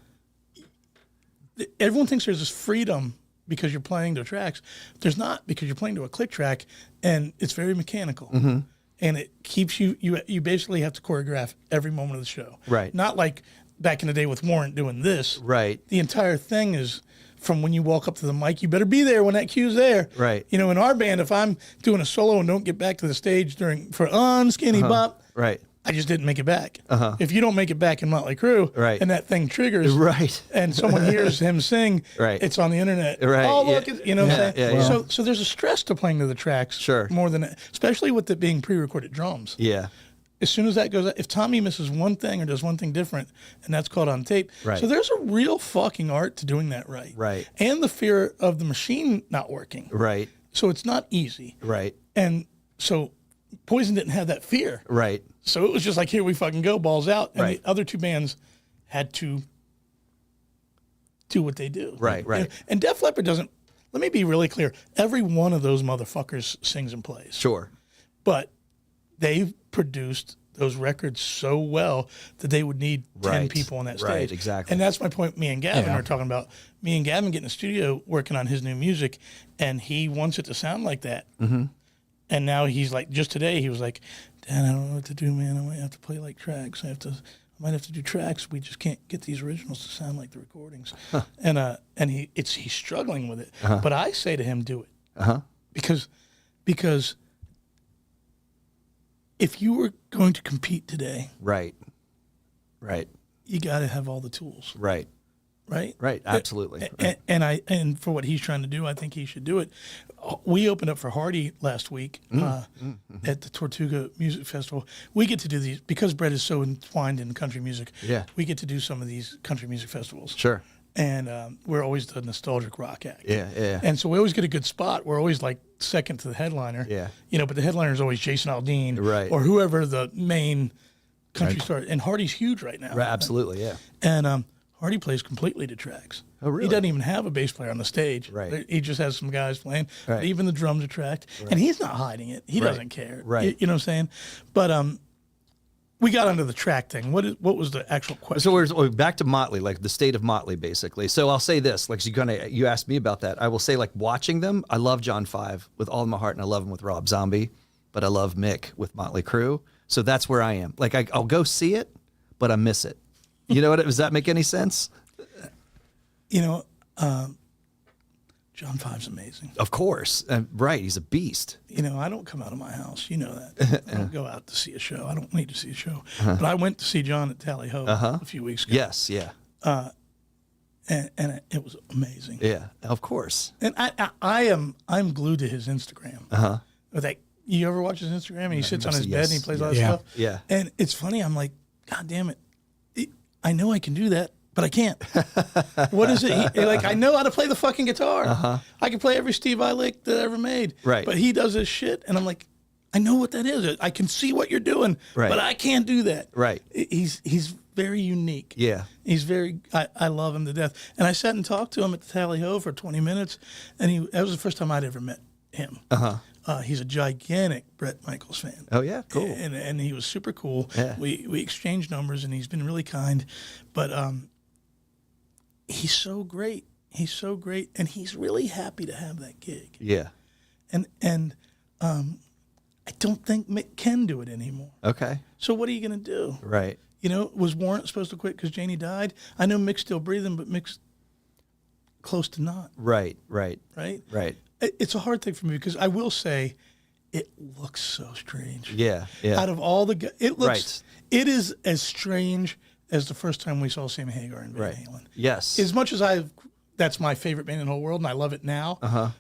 everyone thinks there's this freedom because you're playing the tracks. There's not, because you're playing to a click track, and it's very mechanical. Mm-hmm. And it keeps you basically have to choreograph every moment of the show. Right. Not like back in the day with Warrant doing this. Right. The entire thing is from when you walk up to the mic, you better be there when that cue's there. Right. In our band, if I'm doing a solo and don't get back to the stage for Unskinny Bop, Right. I just didn't make it back. If you don't make it back in Motley Crüe, Right. and that thing triggers, Right. and someone hears him sing, Right. it's on the internet. Right. Oh, look, Yeah. what I'm saying? Yeah. So there's a stress to playing to the tracks. Sure. More than, especially with it being pre-recorded drums. Yeah. As soon as that goes, if Tommy misses one thing or does one thing different, and that's caught on tape. Right. So there's a real fucking art to doing that right. Right. And the fear of the machine not working. Right. So it's not easy. Right. And so Poison didn't have that fear. Right. So it was just like, here we fucking go, balls out. And Right. the other two bands had to do what they do. Right, right. And Def Leppard doesn't, let me be really clear. Every one of those motherfuckers sings and plays. Sure. But they produced those records so well that they would need 10 Right. people on that stage. Right, exactly. And that's my point. Me and Gavin Yeah. are talking about. Me and Gavin get in the studio working on his new music, and he wants it to sound like that. Mm-hmm. And now he's like, just today, he was like, Dan, I don't know what to do, man. I might have to play like tracks. I might have to do tracks. We just can't get these originals to sound like the recordings. Huh. And he's struggling with it. Uh-huh. But I say to him, do it. Uh-huh. Because if you were going to compete today, Right. Right. you got to have all the tools, Right. right? Right. Absolutely. Right. And for what he's trying to do, I think he should do it. We opened up for Hardy last week at the Tortuga Music Festival. We get to do these because Bret is so entwined in country music. Yeah. We get to do some of these country music festivals. Sure. And we're always the nostalgic rock act. Yeah. Yeah. And so we always get a good spot. We're always like second to the headliner. Yeah. But the headliner is always Jason Aldean, Right. or whoever the main country star. And Hardy's huge right now. Right. Absolutely. Yeah. And Hardy plays completely to tracks. Oh, really? He doesn't even have a bass player on the stage. Right. He just has some guys playing. Right. Even the drums are tracked. Right. And he's not hiding it. He doesn't care. Right. You know what I'm saying? But we got onto the track thing. What was the actual question? So we're back to Motley, like the state of Motley, basically. So I'll say this, like you asked me about that. I will say, like, watching them, I love John 5 with all of my heart, and I love him with Rob Zombie, but I love Mick with Motley Crüe. So that's where I am. Like, I'll go see it, but I miss it. You know what? Does that make any sense? John 5's amazing. Of course. Right. He's a beast. I don't come out of my house. You know that. I don't go out to see a show. I don't need to see a show. But I went to see John at Tally Ho a few weeks ago. Yes. Yeah. And it was amazing. Yeah. Of course. And I'm glued to his Instagram. Like, you ever watch his Instagram and he sits on his bed and he plays all that stuff? Yeah. And it's funny. I'm like, God damn it. I know I can do that, but I can't. What is it? I know how to play the fucking guitar. I can play every Steve Vai lick that I ever made. Right. But he does this shit, and I'm like, I know what that is. I can see what you're doing, Right. but I can't do that. Right. He's very unique. Yeah. He's very. I love him to death. And I sat and talked to him at the Tally Ho for 20 minutes, and that was the first time I'd ever met him. He's a gigantic Bret Michaels fan. Oh yeah, cool. And he was super cool. Yeah. We exchanged numbers, and he's been really kind. But he's so great. He's so great, and he's really happy to have that gig. Yeah. And I don't think Mick can do it anymore. Okay. So what are you going to do? Right. You know, was Warrant supposed to quit because Janie died? I know Mick's still breathing, but Mick's close to not. Right. Right. Right? Right. It's a hard thing for me because I will say it looks so strange. Yeah. Yeah. Out of all the it looks, Right. it is as strange as the first time we saw Sammy Hagar and Van Right. Halen. Yes. As much as that's my favorite band in the whole world and I love it now.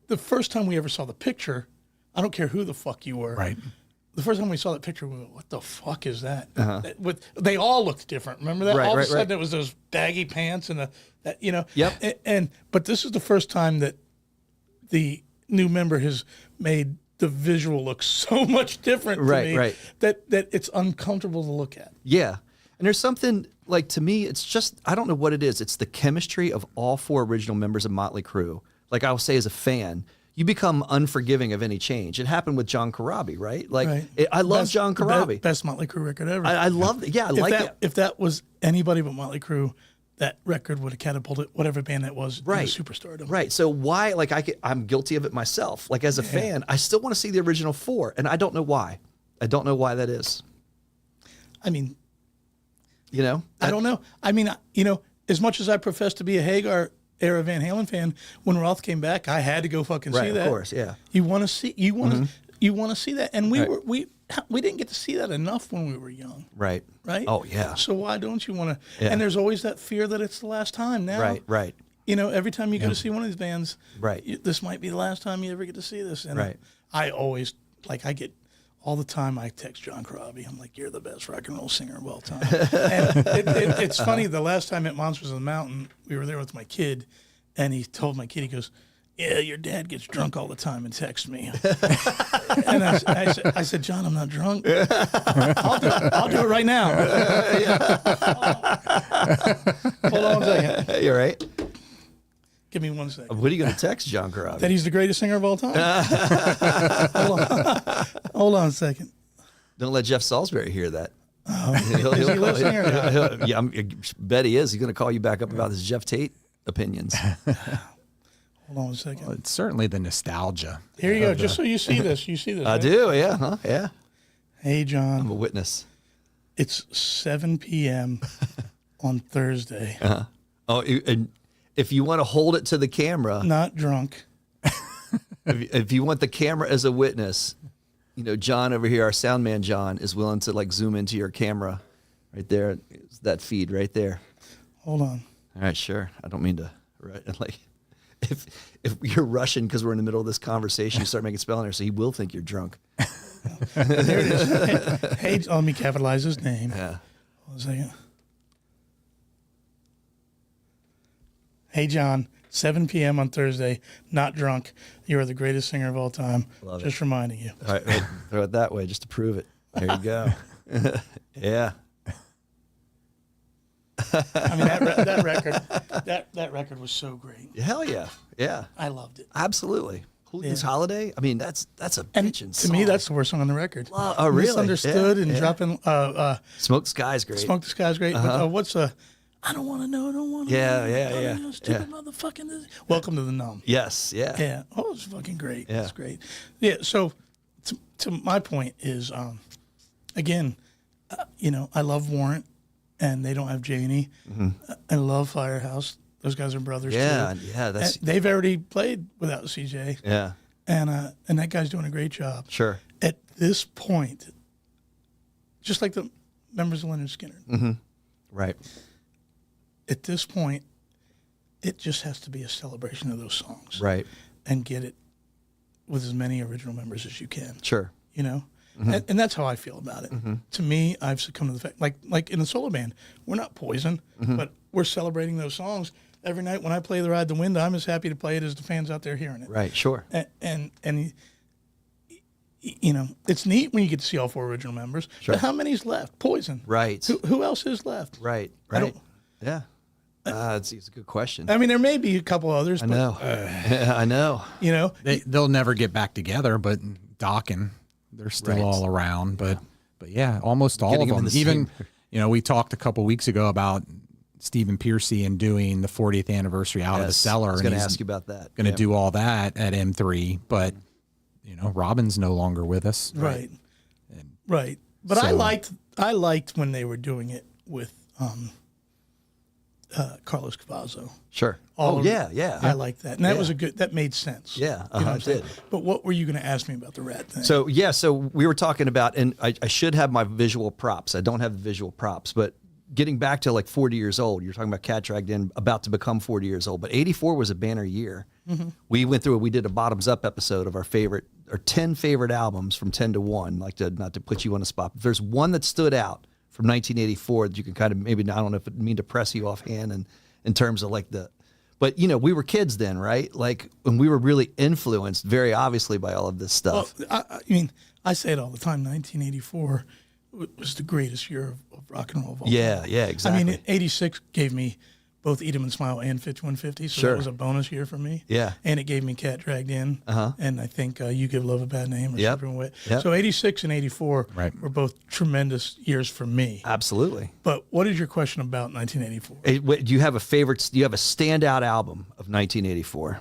The first time we ever saw the picture, I don't care who the fuck you were. Right. The first time we saw that picture, we went, what the fuck is that? They all looked different. Remember that? Right, all of right, a sudden right. it was those baggy pants and that, you know. Yep. But this is the first time that the new member has made the visual look so much different to Right, me right. that it's uncomfortable to look at. Yeah. And there's something like, to me, it's just, I don't know what it is. It's the chemistry of all 4 original members of Motley Crüe. Like I will say as a fan, you become unforgiving of any change. It happened with John Corabi, right? Like Right. I love John Corabi. Best Motley Crüe record ever. I love it. Yeah, I like it. If that was anybody but Motley Crüe, that record would have catapulted whatever band that was Right. into superstardom. Right. So why, like I'm guilty of it myself. Like as a fan, I still want to see the original 4. And I don't know why. I don't know why that is. I mean, You know? I don't know. I mean, you know, as much as I profess to be a Hagar era Van Halen fan, when Roth came back, I had to go fucking Right, see of that. course, yeah. You want to see you want to see that, and Right. we didn't get to see that enough when we were young, Right. right? Oh, yeah. So why don't you want to? Yeah. And there's always that fear that it's the last time. Now, Right, right. You know, every time you go to see one of these bands, Right. this might be the last time you ever get to see this. And Right. I always I get. All the time I text John Corabi. I'm like, you're the best rock and roll singer of all time. And it's funny, the last time at Monsters on the Mountain, we were there with my kid, and he told my kid, he goes, yeah, your dad gets drunk all the time and texts me. And I said, John, I'm not drunk. I'll do it right now. Hold on a second. You're right. Give me 1 second. What are you going to text John Corabi? That he's the greatest singer of all time? Hold on a second. Don't let Jeff Salisbury hear that. Is he listening or not? Yeah, I bet he is. He's going to call you back up about his Jeff Tate opinions. Hold on a second. It's certainly the nostalgia. Here you go. Just so you see this. You see this. I right? do, yeah, huh? Yeah. Hey, I'm a John. witness. It's 7 p.m. on Thursday. Oh, and if you want to hold it to the camera, Not drunk. if you want the camera as a witness, you know, John over here, our sound man John, is willing to like zoom into your camera right there. It's that feed right there. Hold on. All right, sure. I don't mean to, right? Like, if you're rushing because we're in the middle of this conversation, you start making spelling errors, so he will think you're drunk. There it is. Hey, let me capitalize his name. Yeah. Hold on a second. Hey, John. 7 p.m. on Thursday. Not drunk. You are the greatest singer of all time. Love Just reminding you. All right, throw it that way just to prove it. There you go. Yeah. I mean, that record was so great. Hell yeah. Yeah. I loved it. Absolutely. Hooligan's Holiday. I mean, that's a And bitchin' to me, song. that's the worst song on the record. Oh, really? Misunderstood Yeah, and yeah. dropping. Smoke the Sky's great. Smoke the Sky's great. But what's I don't want to know. I don't want to. Yeah, know, yeah, don't yeah, know, stupid motherfucking. Welcome to the Numb. Yes. Yeah. Yeah. Oh, it's fucking great. Yeah. It's great. Yeah. So, to my point is, again, you know, I love Warrant, and they don't have Janie. I love Firehouse. Those guys are brothers Yeah. too. Yeah. That's And they've already played without CJ, yeah. and that guy's doing a great job. Sure. At this point, just like the members of Leonard Skinner, Right. at this point, it just has to be a celebration of those songs, Right. and get it with as many original members as you can. Sure. You know, and that's how I feel about it. To me, I've succumbed to the fact, like in the solo band, we're not Poison, but we're celebrating those songs every night. When I play "The Ride the Wind," I'm as happy to play it as the fans out there hearing it. Right. Sure. And you know, it's neat when you get to see all 4 original members. Sure. But how many's left? Poison. Right. Who else is left? Right. I Right. don't- Yeah. It's a good question. I mean, there may be a couple others. I but, know. I know. You know, They'll never get back together, but Doc and they're still Right. all around. But yeah, almost all Getting of them in them. the Even same- you know, we talked a couple weeks ago about Stephen Piercy and doing the 40th anniversary out of the Yes, cellar. I was and going to he's ask you about that. Going to Yeah. do all that at M3, but you know, Robin's no longer with us. right. Right. But So- I liked when they were doing it with Carlos Cavazo. Sure. All Oh, of yeah, it. yeah. I liked that. And that Yeah. was that made sense. Yeah, You know what it I'm saying? did. But what were you going to ask me about the rat thing? So we were talking about, and I should have my visual props. I don't have the visual props, but getting back to like 40 years old, you're talking about Cat Dragged In, about to become 40 years old, but 84 was a banner year. We went through it. We did a bottoms up episode of our 10 favorite albums from 10 to 1, not to put you on the spot. But there's one that stood out from 1984 that you can kind of, maybe, I don't know if it mean to press you offhand and in terms of like but you know, we were kids then, right? Like when we were really influenced very obviously by all of this stuff. Well, I mean, I say it all the time. 1984 was the greatest year of rock and roll of all Yeah, time. yeah, exactly. I mean, 86 gave me both Eat 'em and Smile and 5150, so Sure. that was a bonus year for me. Yeah. And it gave me Cat Dragged In, and I think You Give Love a Bad Name or Yep. something. Yep. So 86 and 84 Right. were both tremendous years for me. Absolutely. But what is your question about 1984? Do you have a favorite? Do you have a standout album of 1984?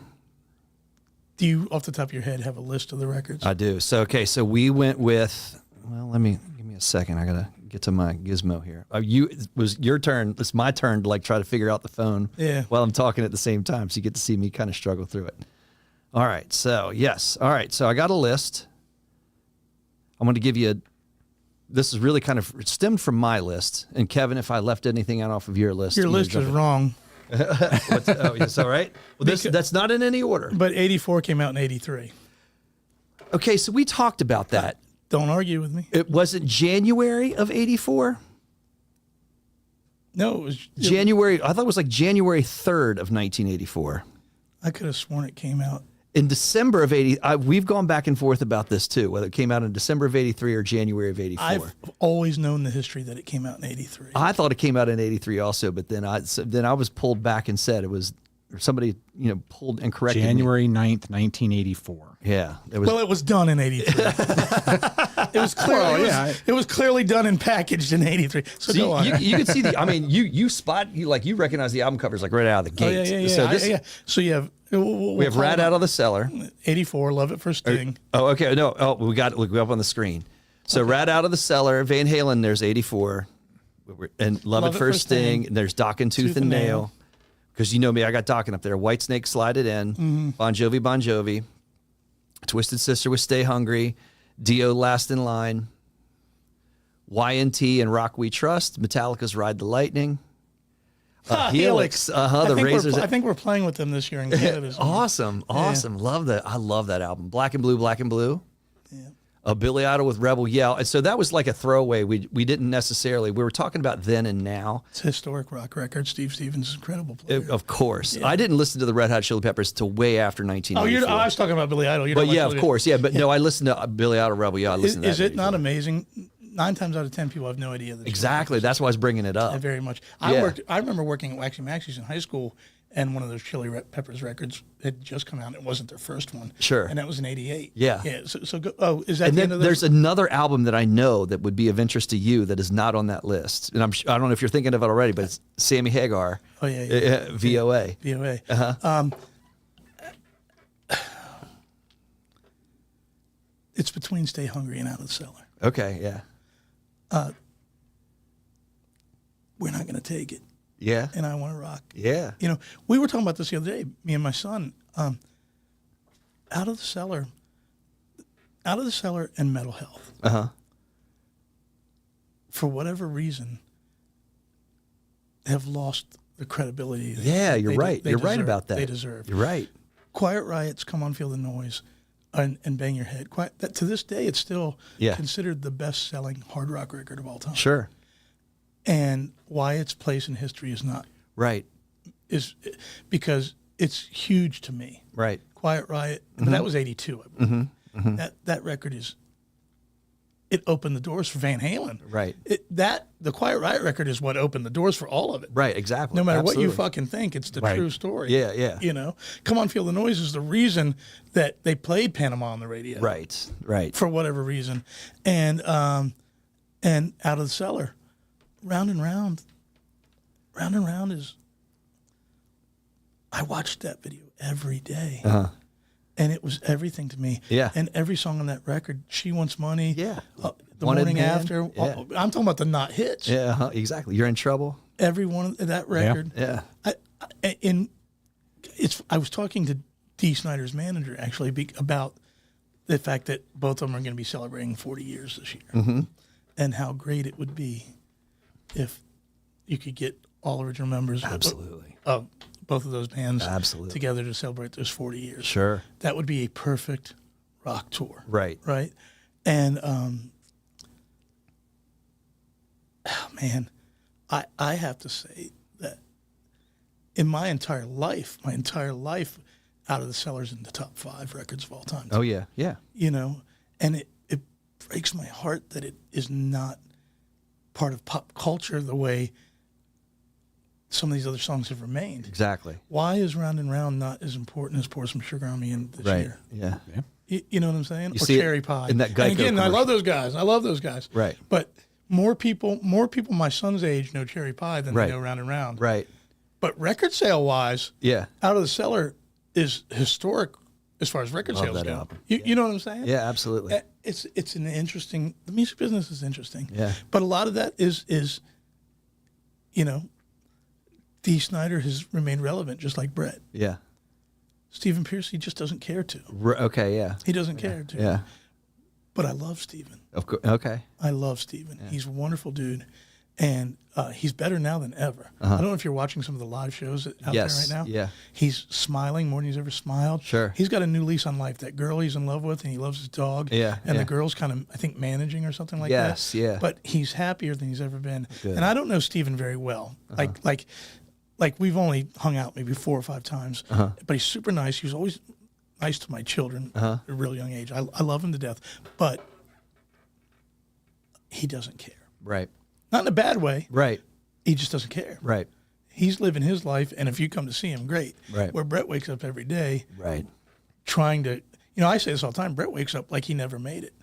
Do you, off the top of your head, have a list of the records? I do. So so we went with. Well, give me a second. I gotta get to my gizmo here. It was your turn. It's my turn to like try to figure out the phone. Yeah. While I'm talking at the same time, so you get to see me kind of struggle through it. All right. So yes. All right. So I got a list. I'm going to give you. This is really kind of stemmed from my list. And Kevin, if I left anything out off of your list, Your you list jump is in. wrong, Oh, yes, all right. Well, that's not in any order. but 84 came out in 83. Okay, so we talked about that. Don't argue with me. It wasn't January of 84? No, it was January, I thought it was like January 3rd of 1984. I could have sworn it came out. In December of 80, we've gone back and forth about this too, whether it came out in December of 83 or January of 84. I've always known the history that it came out in 83. I thought it came out in 83 also, but then I was pulled back and said it was, or somebody, pulled and corrected me. January 9th, 1984. Yeah. It was, Well, it was done in 83. It was clearly it was clearly done and packaged in 83. So go on. you can see you recognize the album covers like right out of the Oh, gate. yeah. So yeah. So you have we have Rat Out of the Cellar. 84, Love It for Sting. Oh, okay. No. Oh, we got look up on the screen. So Rat Out of the Cellar, Van Halen, there's 84. And Love It for Sting. And there's Dock and Tooth and Nail. Because you know me, I got Dockin' up there. White Snake, Slide It In. Bon Jovi. Twisted Sister with Stay Hungry. Dio, Last in Line. YNT and Rock We Trust. Metallica's Ride the Lightning. Helix. The Razors. I think we're playing with them this year in Canada. Awesome. Love that. I love that album. Black and Blue. Yeah. Billy Idol with Rebel Yell. And so that was like a throwaway. We didn't necessarily. We were talking about then and now. It's a historic rock record. Steve Stevens is an incredible player. Of course. Yeah. I didn't listen to the Red Hot Chili Peppers till way after 1984. I was talking about Billy Idol. But yeah, of course. Yeah, but no, I listened to Billy Idol, Rebel Yell. I listened to that. Is it not amazing? 9 times out of 10 people have no idea. That exactly. That's why I was bringing it up. Very much. Yeah. I remember working at Waxy Maxie's in high school, and one of those Chili Peppers records had just come out. It wasn't their first one. Sure. And that was in '88. Yeah. Yeah. So go, is that and the then end of this? there's another album that I know that would be of interest to you that is not on that list. And I don't know if you're thinking of it already, but it's Sammy Hagar. Oh, yeah. VOA. VOA. Uh-huh. It's between Stay Hungry and Out of the Cellar. Okay, yeah. We're not going to take it. Yeah. And I Want to Rock. Yeah. We were talking about this the other day, me and my son. Out of the Cellar and Mental Health. Uh-huh. For whatever reason, have lost the credibility. You're right. You're right about that. They deserve. You're right. Quiet Riot's Come On Feel the Noise and Bang Your Head. To this day, it's still considered the best-selling hard rock record of all time. Sure. And why its place in history is not right is because it's huge to me. Right. Quiet Riot, but that was '82. That record is it opened the doors for Van Halen. Right. The Quiet Riot record is what opened the doors for all of it. Right, exactly. No matter what you Absolutely. fucking think, it's the Right. true story. Yeah, yeah. You know, Come On Feel the Noise is the reason that they played Panama on the radio. Right, right. For whatever reason. And Out of the Cellar, Round and Round is, I watched that video every day. And it was everything to me. Yeah. And every song on that record, She Wants Money. Yeah. The Wanted Morning Man. After. Yeah. I'm talking about the not hits. Yeah, exactly. You're in trouble. Every one of that record. Yeah. I was talking to Dee Snider's manager actually about the fact that both of them are going to be celebrating 40 years this year, and how great it would be if you could get all original members Absolutely. of both of those bands Absolutely. together to celebrate those 40 years. Sure. That would be a perfect rock tour. Right. Right. And man, I have to say that in my entire life, Out of the Cellar's in the top 5 records of all time. Oh, yeah, yeah. You know, and it breaks my heart that it is not part of pop culture the way some of these other songs have remained. Exactly. Why is Round and Round not as important as Pour Some Sugar on Me in this Right. year? Yeah. You know what I'm saying? You Or see it Cherry Pie. in that Geico and again, I commercial. love those guys. Right. But more people my son's age know Cherry Pie than Right. they know Round and Round. Right. But record sale wise, Yeah. Out of the Cellar is historic as far as record Love sales that go. album. You know what I'm saying? Yeah, absolutely. It's an interesting. The music business is interesting. Yeah. But a lot of that is you know, Dee Snider has remained relevant just like Bret. Yeah. Stephen Pierce, he just doesn't care to. Okay, yeah. He doesn't care to. Yeah. But I love Stephen. Of course. Okay. I love Stephen. He's a wonderful dude. And he's better now than ever. I don't know if you're watching some of the live shows out Yes, there right now. yeah. He's smiling more than he's ever smiled. Sure. He's got a new lease on life. That girl he's in love with, and he loves his dog. Yeah, And yeah. the girl's kind of, I think, managing or something like Yes, that. yeah. But he's happier than he's ever been. Good. And I don't know Stephen very well. Like we've only hung out maybe 4 or 5 times. But he's super nice. He was always nice to my children at a real young age. I love him to death. But he doesn't care. Right. Not in a bad way. Right. He just doesn't care. Right. He's living his life, and if you come to see him, great. Right. Where Bret wakes up every day Right. trying to, I say this all the time, Bret wakes up like he never made it.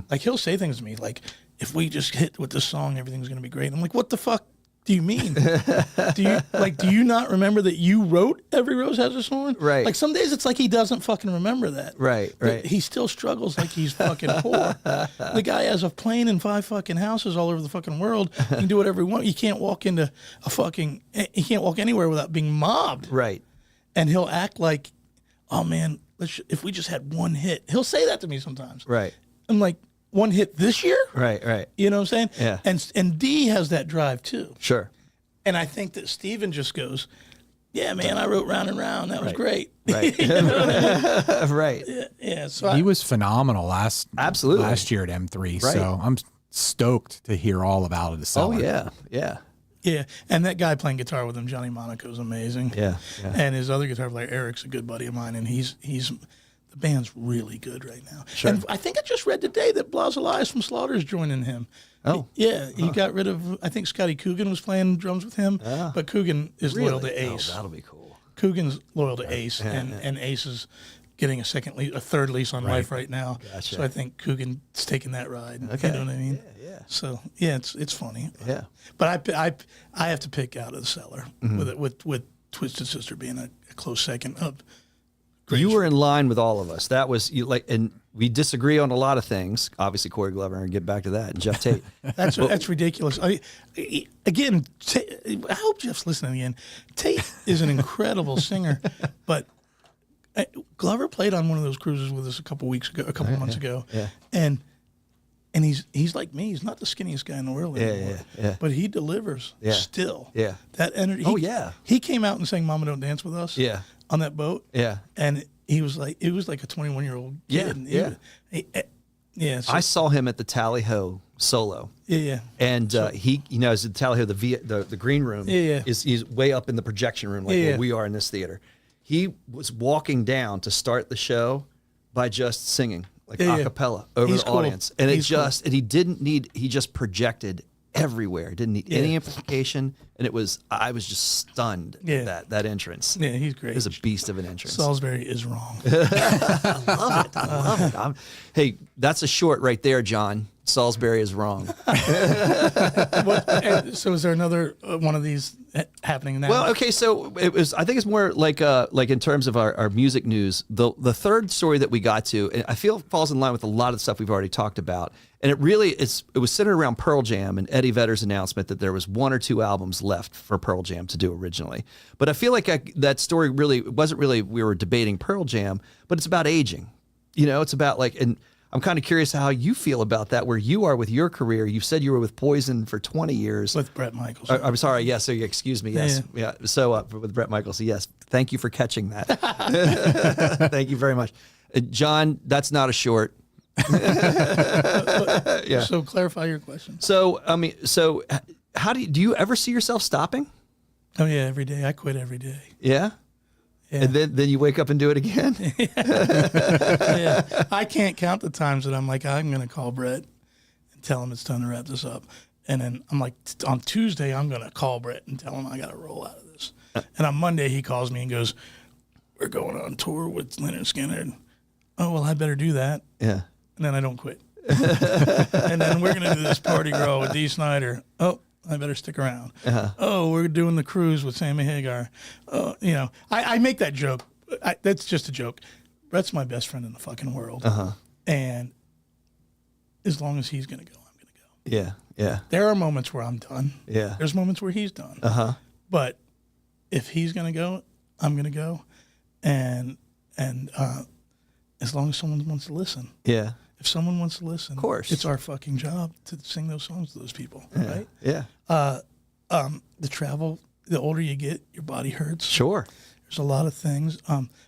Like he'll say things to me like, if we just hit with this song, everything's going to be great. I'm like, what the fuck do you mean? do you not remember that you wrote Every Rose Has a Thorn? Right. Like some days it's like he doesn't fucking remember that. Right, But right. he still struggles like he's fucking poor. The guy has a plane and 5 fucking houses all over the fucking world. He can do whatever he wants. He can't walk into he can't walk anywhere without being mobbed. Right. And he'll act like, oh man, if we just had one hit. He'll say that to me sometimes. Right. I'm like, one hit this year? Right. Right. You know what I'm saying? Yeah. And Dee has that drive too. Sure. And I think that Steven just goes, yeah, man, I wrote Round and Round. That was Right. great. Right. You know what I mean? Right. Yeah. So He was phenomenal last year at M3. Right. So I'm stoked to hear all about Out of the Cellar. Oh yeah. Yeah. yeah. And that guy playing guitar with him, Johnny Monaco, is amazing. Yeah. Yeah. And his other guitar player, Eric's a good buddy of mine, and he's the band's really good right now. Sure. And I think I just read today that Blas Elias from Slaughter is joining him. Oh. Yeah, he got rid of, I think Scotty Coogan was playing drums with him, but Coogan is loyal to Ace. Oh, that'll be cool. Coogan's loyal to Ace, and Ace is getting a third lease on life right now. Gotcha. So I think Coogan's taking that ride. Okay. You know what I mean? Yeah. So yeah, it's funny. Yeah. But I have to pick Out of the Cellar with Twisted Sister being a close second. You were in line with all of us. That was you and we disagree on a lot of things. Obviously, Corey Glover, and get back to that. And Jeff Tate. That's ridiculous. Again, I hope Jeff's listening again. Tate is an incredible singer, but Glover played on one of those cruises with us a couple months ago, yeah. and he's like me. He's not the skinniest guy in the world anymore. Yeah. But he delivers still. Yeah. That energy. Oh, yeah. He came out and sang "Mama Don't Dance with Us." Yeah. On that boat. Yeah. And it was like a 21-year-old kid. Yeah. So, I saw him at the Tally Ho solo. yeah. And he, as the Tally Ho, the green room he's way up in the projection room, like where we are in this theater. He was walking down to start the show by just singing. like Yeah, a yeah. cappella over He's the cool. audience. And He's cool. he just projected everywhere. He didn't need any amplification. And I was just stunned at that entrance. Yeah, he's great. It was a beast of an entrance. Salisbury is wrong. I love it. Hey, that's a short right there, John. Salisbury is wrong. So is there another one of these happening now? Well, okay, so it was. I think it's more like in terms of our music news. The third story that we got to, and I feel falls in line with a lot of the stuff we've already talked about. And it was centered around Pearl Jam and Eddie Vedder's announcement that there was 1 or 2 albums left for Pearl Jam to do originally. But I feel like that story wasn't really we were debating Pearl Jam, but it's about aging. It's about and I'm kind of curious how you feel about that, where you are with your career. You said you were with Poison for 20 years. With Bret Michaels. I'm sorry. Yes. So excuse me. Yes. Yeah. So with Bret Michaels. Yes. Thank you for catching that. Thank you very much. John, that's not a short. Yeah. So clarify your question. So, how do you ever see yourself stopping? Oh yeah, every day. I quit every day. Yeah. Yeah. And then you wake up and do it again? Yeah. I can't count the times that I'm like, I'm going to call Bret and tell him it's time to wrap this up. And then I'm like, on Tuesday, I'm going to call Bret and tell him I got to roll out of this. And on Monday, he calls me and goes, we're going on tour with Leonard Skinner. And, oh, well, I better do that. Yeah. And then I don't quit. And then we're going to do this party girl with Dee Snider. Oh, I better stick around. Oh, we're doing the cruise with Sammy Hagar. I make that joke. That's just a joke. Bret's my best friend in the fucking world. And as long as he's going to go, I'm going to go. Yeah. Yeah. There are moments where I'm done. Yeah. There's moments where he's done. But if he's going to go, I'm going to go. And as long as someone wants to listen. Yeah. If someone wants to listen, of course, it's our fucking job to sing those songs to those people, right? Yeah. The travel, the older you get, your body hurts. Sure. There's a lot of things.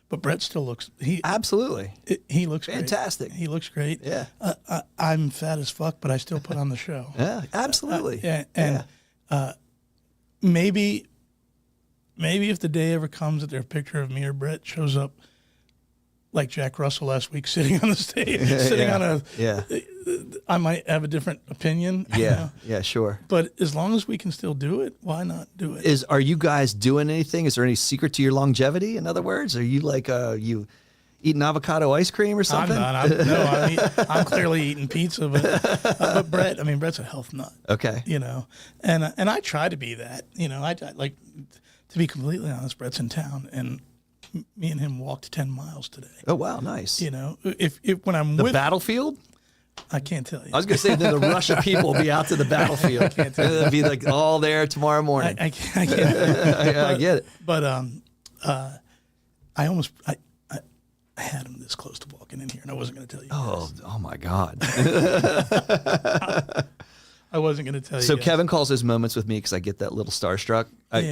But Bret still looks. Absolutely. He looks fantastic. Great. He looks great. Yeah. I'm fat as fuck, but I still put on the show. Yeah. Absolutely. Maybe if the day ever comes that their picture of me or Bret shows up, like Jack Russell last week, sitting on the stage, I might have a different opinion. Yeah, yeah, sure. But as long as we can still do it, why not do it? Are you guys doing anything? Is there any secret to your longevity? In other words, are you like you eating avocado ice cream or something? I'm not. I'm clearly eating pizza, but Bret's a health nut. Okay. And I try to be that. I like, to be completely honest, Bret's in town, and me and him walked 10 miles today. Oh wow, nice. If when I'm the battlefield, I can't tell you. I was going to say then the rush of people will be out to the battlefield. I can't tell you. They'll be like all there tomorrow morning. I can't. I get it. But I had him this close to walking in here, and I wasn't going to tell you. Oh my God. I wasn't going to tell you. So Kevin calls his moments with me because I get that little starstruck.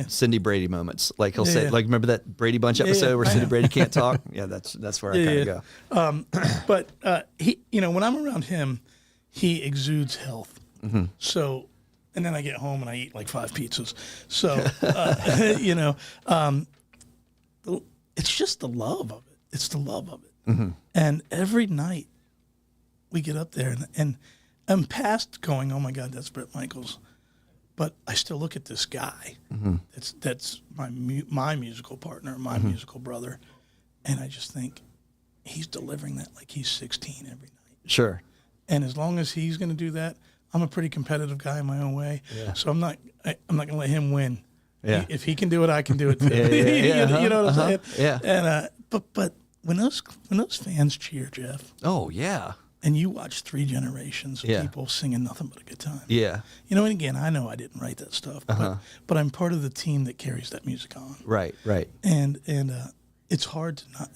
Cindy Brady moments. Like he'll say, like, remember that Brady Bunch episode where Cindy Brady can't talk? Yeah, that's where I kind of go. But he, when I'm around him, he exudes health. Mm-hmm. So, and then I get home and I eat like 5 pizzas. So, it's just the love of it. It's the love of it. Mm-hmm. And every night we get up there and I'm past going, oh my God, that's Bret Michaels. But I still look at this guy. Mm-hmm. That's my musical partner, my musical brother. And I just think he's delivering that like he's 16 every night. Sure. And as long as he's going to do that, I'm a pretty competitive guy in my own way. Yeah. So I'm not going to let him win. Yeah. If he can do it, I can do it too. You know what I'm saying? Yeah. And but when those fans cheer, Jeff. Oh yeah. And you watch 3 generations of people singing nothing but a good time. Yeah. And again, I know I didn't write that stuff, but I'm part of the team that carries that music on. Right. And it's hard to not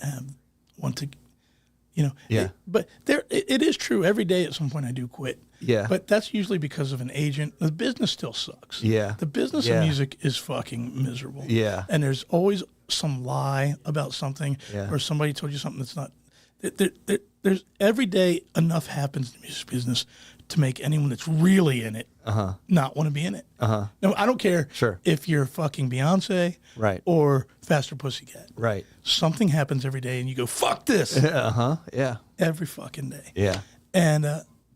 want to, Yeah. But it is true. Every day at some point I do quit. Yeah. But that's usually because of an agent. The business still sucks. Yeah. The business of music is fucking miserable. Yeah. And there's always some lie about something or somebody told you something that's not. There's every day enough happens in the music business to make anyone that's really in it not want to be in it. No, I don't care if you're fucking Beyonce or Faster Pussycat. Right. Something happens every day and you go, fuck this. Yeah. Every fucking day. Yeah. And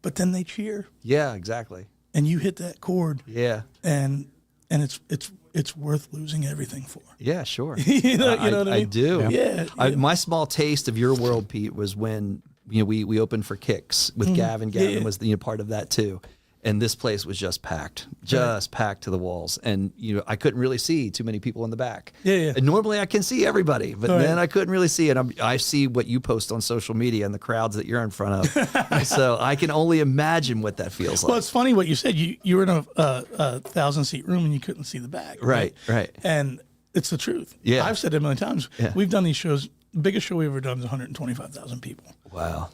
but then they cheer. Yeah, exactly. And you hit that chord. Yeah. And it's worth losing everything for. Yeah, sure. you know what I mean? I do. Yeah. My small taste of your world, Pete, was when we opened for Kicks with Gavin. Gavin was part of that too. And this place was just packed to the walls. And, I couldn't really see too many people in the back. Yeah. And normally I can see everybody, but then I couldn't really see it. I see what you post on social media and the crowds that you're in front of. So I can only imagine what that feels like. Well, it's funny what you said. You were in a 1,000-seat room and you couldn't see the back. Right. And it's the truth. Yeah. I've said it a million times. Yeah. We've done these shows. The biggest show we've ever done is 125,000 people. Wow.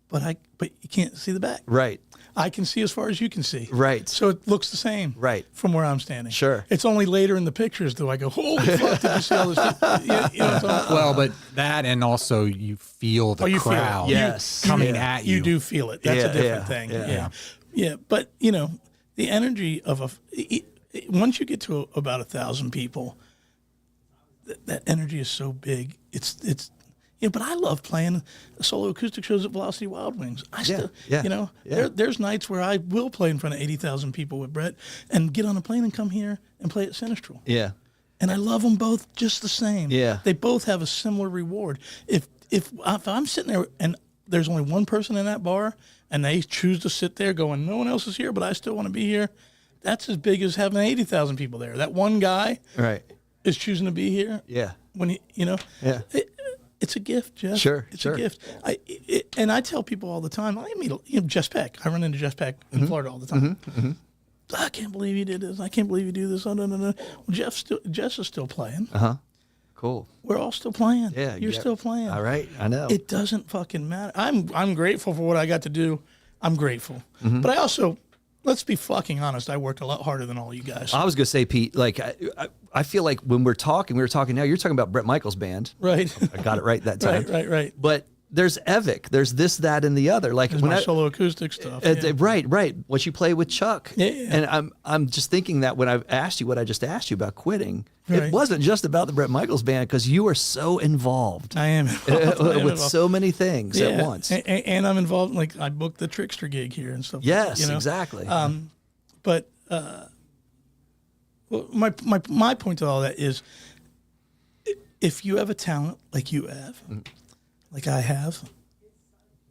But you can't see the back. Right. I can see as far as you can see. Right. So it looks the same. Right. From where I'm standing. Sure. It's only later in the pictures do I go, holy fuck, did you see all this? You know what I'm talking about? Well, but that and also you feel the Oh, you feel it. crowd Yes. coming at you. You do feel it. That's a different thing. Yeah. Yeah. But, the energy of once you get to about 1,000 people, that energy is so big. It's but I love playing solo acoustic shows at Velocity Wild Wings. There's nights where I will play in front of 80,000 people with Bret and get on a plane and come here and play at Sinistral. Yeah. And I love them both just the same. Yeah. They both have a similar reward. If I'm sitting there and there's only one person in that bar and they choose to sit there going, no one else is here, but I still want to be here, that's as big as having 80,000 people there. That one guy is choosing to be here. Yeah. When it's a gift, Jeff. Sure, it's a gift. And I tell people all the time. I meet Jess Peck. I run into Jess Peck in Florida all the time. I can't believe you did this. I can't believe you do this. Oh, no. Well, Jess is still playing. Cool. We're all still playing. Yeah, you're still playing. All right, I know. It doesn't fucking matter. I'm grateful for what I got to do. I'm grateful, but I also. Let's be fucking honest. I worked a lot harder than all you guys. I was gonna say, Pete. Like, I feel like when we were talking now. You're talking about Bret Michaels Band, right? I got it right that time. Right. But there's Evick. There's this, that, and the other. Like there's when my solo acoustic stuff. Right. What you play with Chuck. Yeah. And I'm just thinking that when I've asked you what I just asked you about quitting, Right. it wasn't just about the Bret Michaels Band because you are so involved. I am with so many things at once. And I'm involved. Like I booked the Trickster gig here and stuff. Yes, exactly. But well, my point to all that is, if you have a talent like you have, like I have,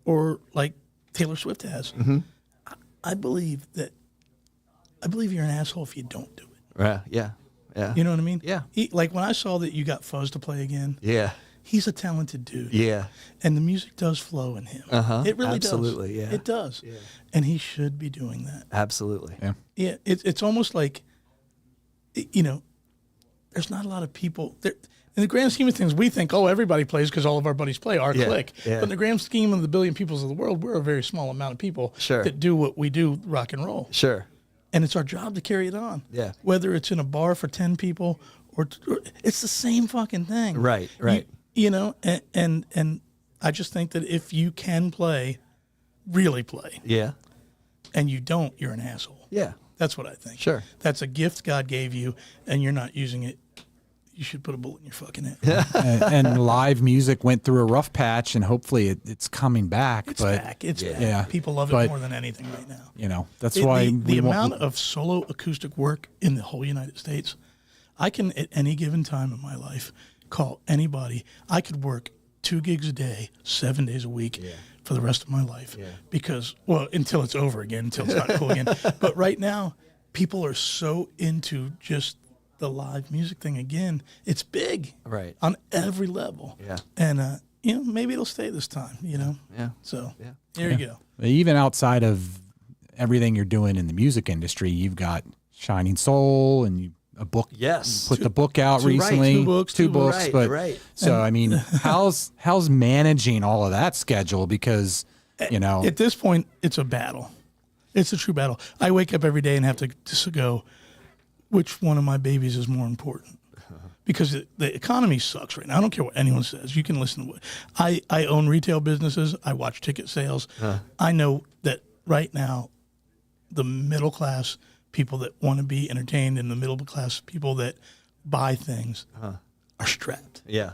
or like Taylor Swift has, I believe you're an asshole if you don't do it. Yeah. You know what I mean? Yeah. Like when I saw that you got Fuzz to play again. Yeah. He's a talented dude. Yeah. And the music does flow in him. It really does. Absolutely, yeah. It does. Yeah. And he should be doing that. Absolutely. Yeah. Yeah. It's almost like, there's not a lot of people there. In the grand scheme of things, we think, everybody plays because all of our buddies play, our clique. Yeah. But in the grand scheme of the billion peoples of the world, we're a very small amount of people that do what we do, rock and roll. Sure. And it's our job to carry it on. Yeah. Whether it's in a bar for 10 people or it's the same fucking thing. Right. And I just think that if you can play, really play, Yeah. and you don't, you're an asshole. Yeah. That's what I think. Sure. That's a gift God gave you, and you're not using it. You should put a bullet in your fucking head. and live music went through a rough patch, and hopefully it's coming back. It's back. Yeah. People love it more than anything right now. That's why the amount of solo acoustic work in the whole United States, I can at any given time in my life call anybody. I could work 2 gigs a day, 7 days a week for the rest of my life because, until it's over again, until it's not cool again. But right now, people are so into just the live music thing again. It's big, right, on every level. Yeah, and maybe it'll stay this time. Yeah. So there you go. Even outside of everything you're doing in the music industry, you've got Shining Soul and a book. Yes, put the book out recently. Two books. Right, but right. So I mean, how's managing all of that schedule? Because at this point, it's a battle. It's a true battle. I wake up every day and have to just go, which one of my babies is more important? because the economy sucks right now. I don't care what anyone says. You can listen to what I own retail businesses. I watch ticket sales. I know that right now, the middle class people that want to be entertained and the middle class people that buy things are strapped. Yeah.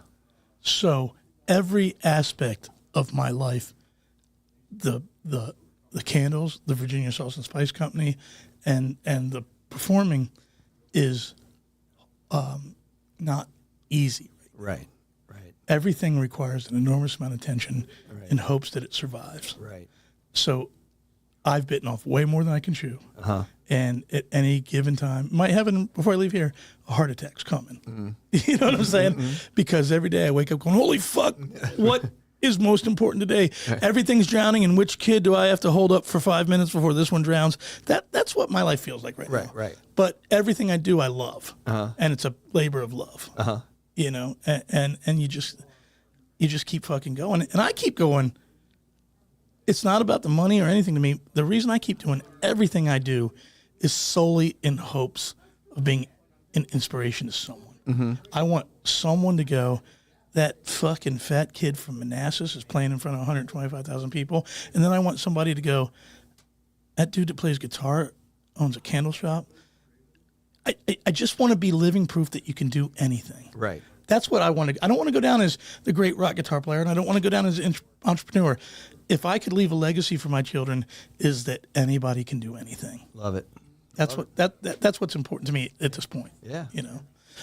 So every aspect of my life, the candles, the Virginia Sauce and Spice Company, and the performing is not easy. Right. Everything requires an enormous amount of attention in hopes that it survives. Right. So I've bitten off way more than I can chew. And at any given time, might have, before I leave here, a heart attack's coming. You know what I'm saying? Because every day I wake up going, holy fuck, what is most important today? Everything's drowning, and which kid do I have to hold up for 5 minutes before this one drowns? That's what my life feels like right now. Right. But everything I do, I love. And it's a labor of love. You know, and you just keep fucking going. And I keep going. It's not about the money or anything to me. The reason I keep doing everything I do is solely in hopes of being an inspiration to someone. I want someone to go, that fucking fat kid from Manassas is playing in front of 125,000 people. And then I want somebody to go, that dude that plays guitar owns a candle shop. I just want to be living proof that you can do anything. Right. That's what I want to. I don't want to go down as the great rock guitar player, and I don't want to go down as an entrepreneur. If I could leave a legacy for my children, is that anybody can do anything. Love it. That's that's what's important to me at this point. Yeah. You know,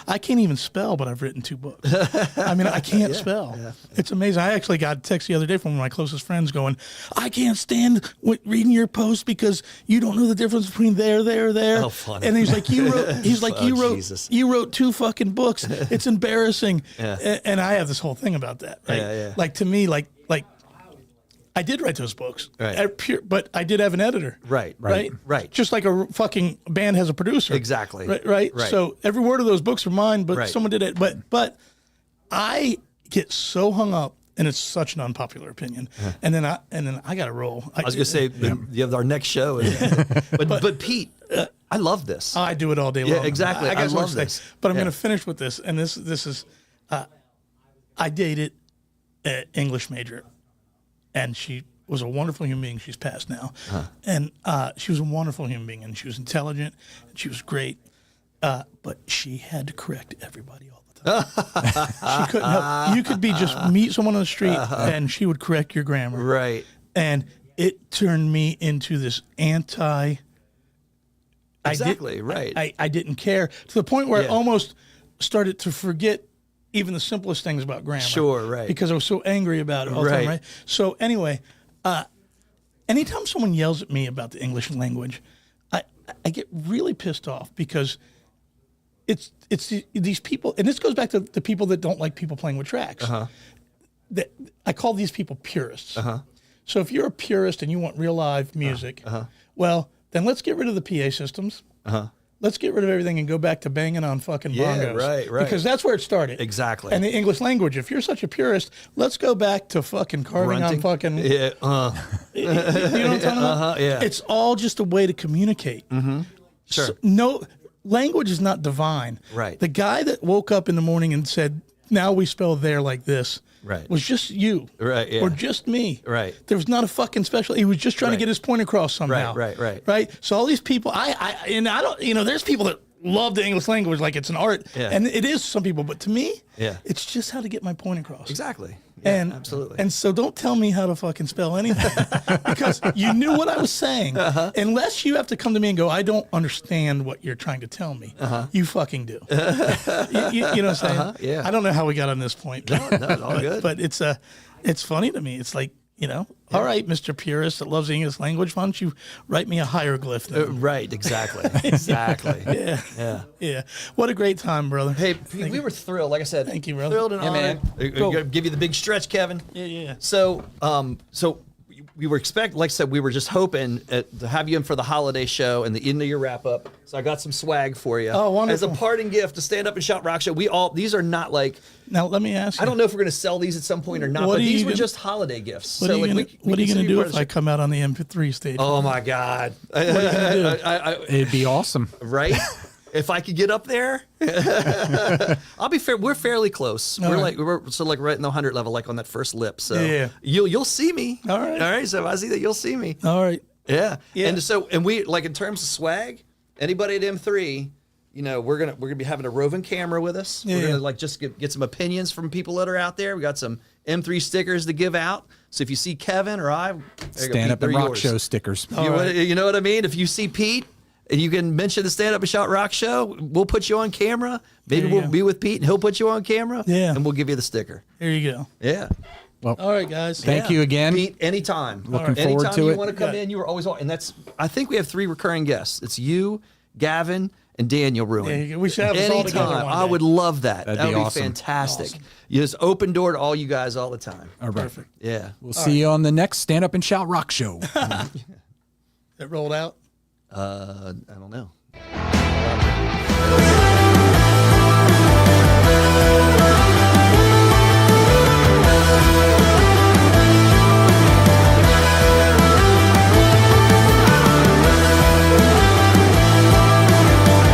I can't even spell, but I've written 2 books. I mean, I can't spell. Yeah. It's amazing. I actually got a text the other day from one of my closest friends going, I can't stand reading your posts because you don't know the difference between there. Oh, funny. And he's like, you wrote, Jesus. you wrote 2 fucking books. It's embarrassing. Yeah. And I have this whole thing about that. Right? Yeah. Like, to me, like I did write those books, right. But I did have an editor. Right. Just like a fucking band has a producer. Exactly. Right. So every word of those books are mine, but someone did it. But I get so hung up, and it's such an unpopular opinion. And then I got to roll. I was gonna say you have our next show, but Pete, I love this. I do it all day long. Yeah, exactly. I love this. But I'm going to finish with this, and this is, I dated an English major. And she was a wonderful human being. She's passed now. And she was a wonderful human being, and she was intelligent, and she was great. But she had to correct everybody all the time. She couldn't help. You could just meet someone on the street, and she would correct your grammar. Right. And it turned me into this anti. Exactly, right. I didn't care, to the point where I almost started to forget even the simplest things about grammar. Sure, right. Because I was so angry about it all the time, right? So anyway, anytime someone yells at me about the English language, I get really pissed off, because it's these people, and this goes back to the people that don't like people playing with tracks. That I call these people purists. So if you're a purist and you want real live music, well, then let's get rid of the PA systems. Let's get rid of everything and go back to banging on fucking bongos. Right. Because that's where it started. Exactly. And the English language, if you're such a purist, let's go back to fucking carving on fucking... Yeah. You know what I'm talking about? Yeah. It's all just a way to communicate. Sure. So, no, language is not divine. Right. The guy that woke up in the morning and said, now we spell there like this, was just you. Right, yeah. Or just me. Right. There was not a fucking special. He was just trying to get his point across somehow. Right. So all these people, I don't, there's people that love the English language like it's an art. Yeah. And it is some people, but to me, it's just how to get my point across. Exactly. Yeah, absolutely. And so don't tell me how to fucking spell anything, because you knew what I was saying. Unless you have to come to me and go, I don't understand what you're trying to tell me. You fucking do. You know what I'm saying? Yeah. I don't know how we got on this point. No, all good. But it's funny to me. It's like, all right, Mr. Purist that loves the English language, why don't you write me a hieroglyph then? Right, exactly. Exactly. Yeah. What a great time, brother. Hey, Pete, we were thrilled. Like I said, thank you, brother. Thrilled and honored. Man. Give you the big stretch, Kevin. Yeah. So we were like I said, we were just hoping to have you in for the holiday show and the end of your wrap up. So I got some swag for you. Oh, wonderful. As a parting gift to Stand Up and Shout Rock Show. These are not like. Now let me ask you. I don't know if we're going to sell these at some point or not, but these were just holiday gifts. What are you going to do if I come out on the MP3 stage? Oh my God! What are you going to do? It'd be awesome, right? If I could get up there, I'll be fair. We're fairly close. We're sort of like right in the 100 level, like on that first lip. So you'll see me. All right. So if I see that, you'll see me. All right. Yeah. Yeah. And we like in terms of swag, anybody at M3, you know, we're gonna be having a roving camera with us. We're gonna like just get some opinions from people that are out there. We got some M3 stickers to give out. So if you see Kevin or I, Stand Up and Rock Show stickers. You know what I mean? If you see Pete and you can mention the Stand Up and Shout Rock Show, we'll put you on camera. Maybe we'll be with Pete and he'll put you on camera. Yeah. And we'll give you the sticker. There you go. Yeah. All right, guys. Thank you again. Pete, anytime. Looking forward anytime to you it. want to come in, you are always on. And I think we have 3 recurring guests. It's you, Gavin, and Daniel Ruin. There you go. We should have us all together one day. I would love that. That'd That be would be awesome. fantastic. You just open door to all you guys all the time. All right. Perfect. Yeah. We'll see you on the next Stand Up and Shout Rock Show. It rolled out. I don't know.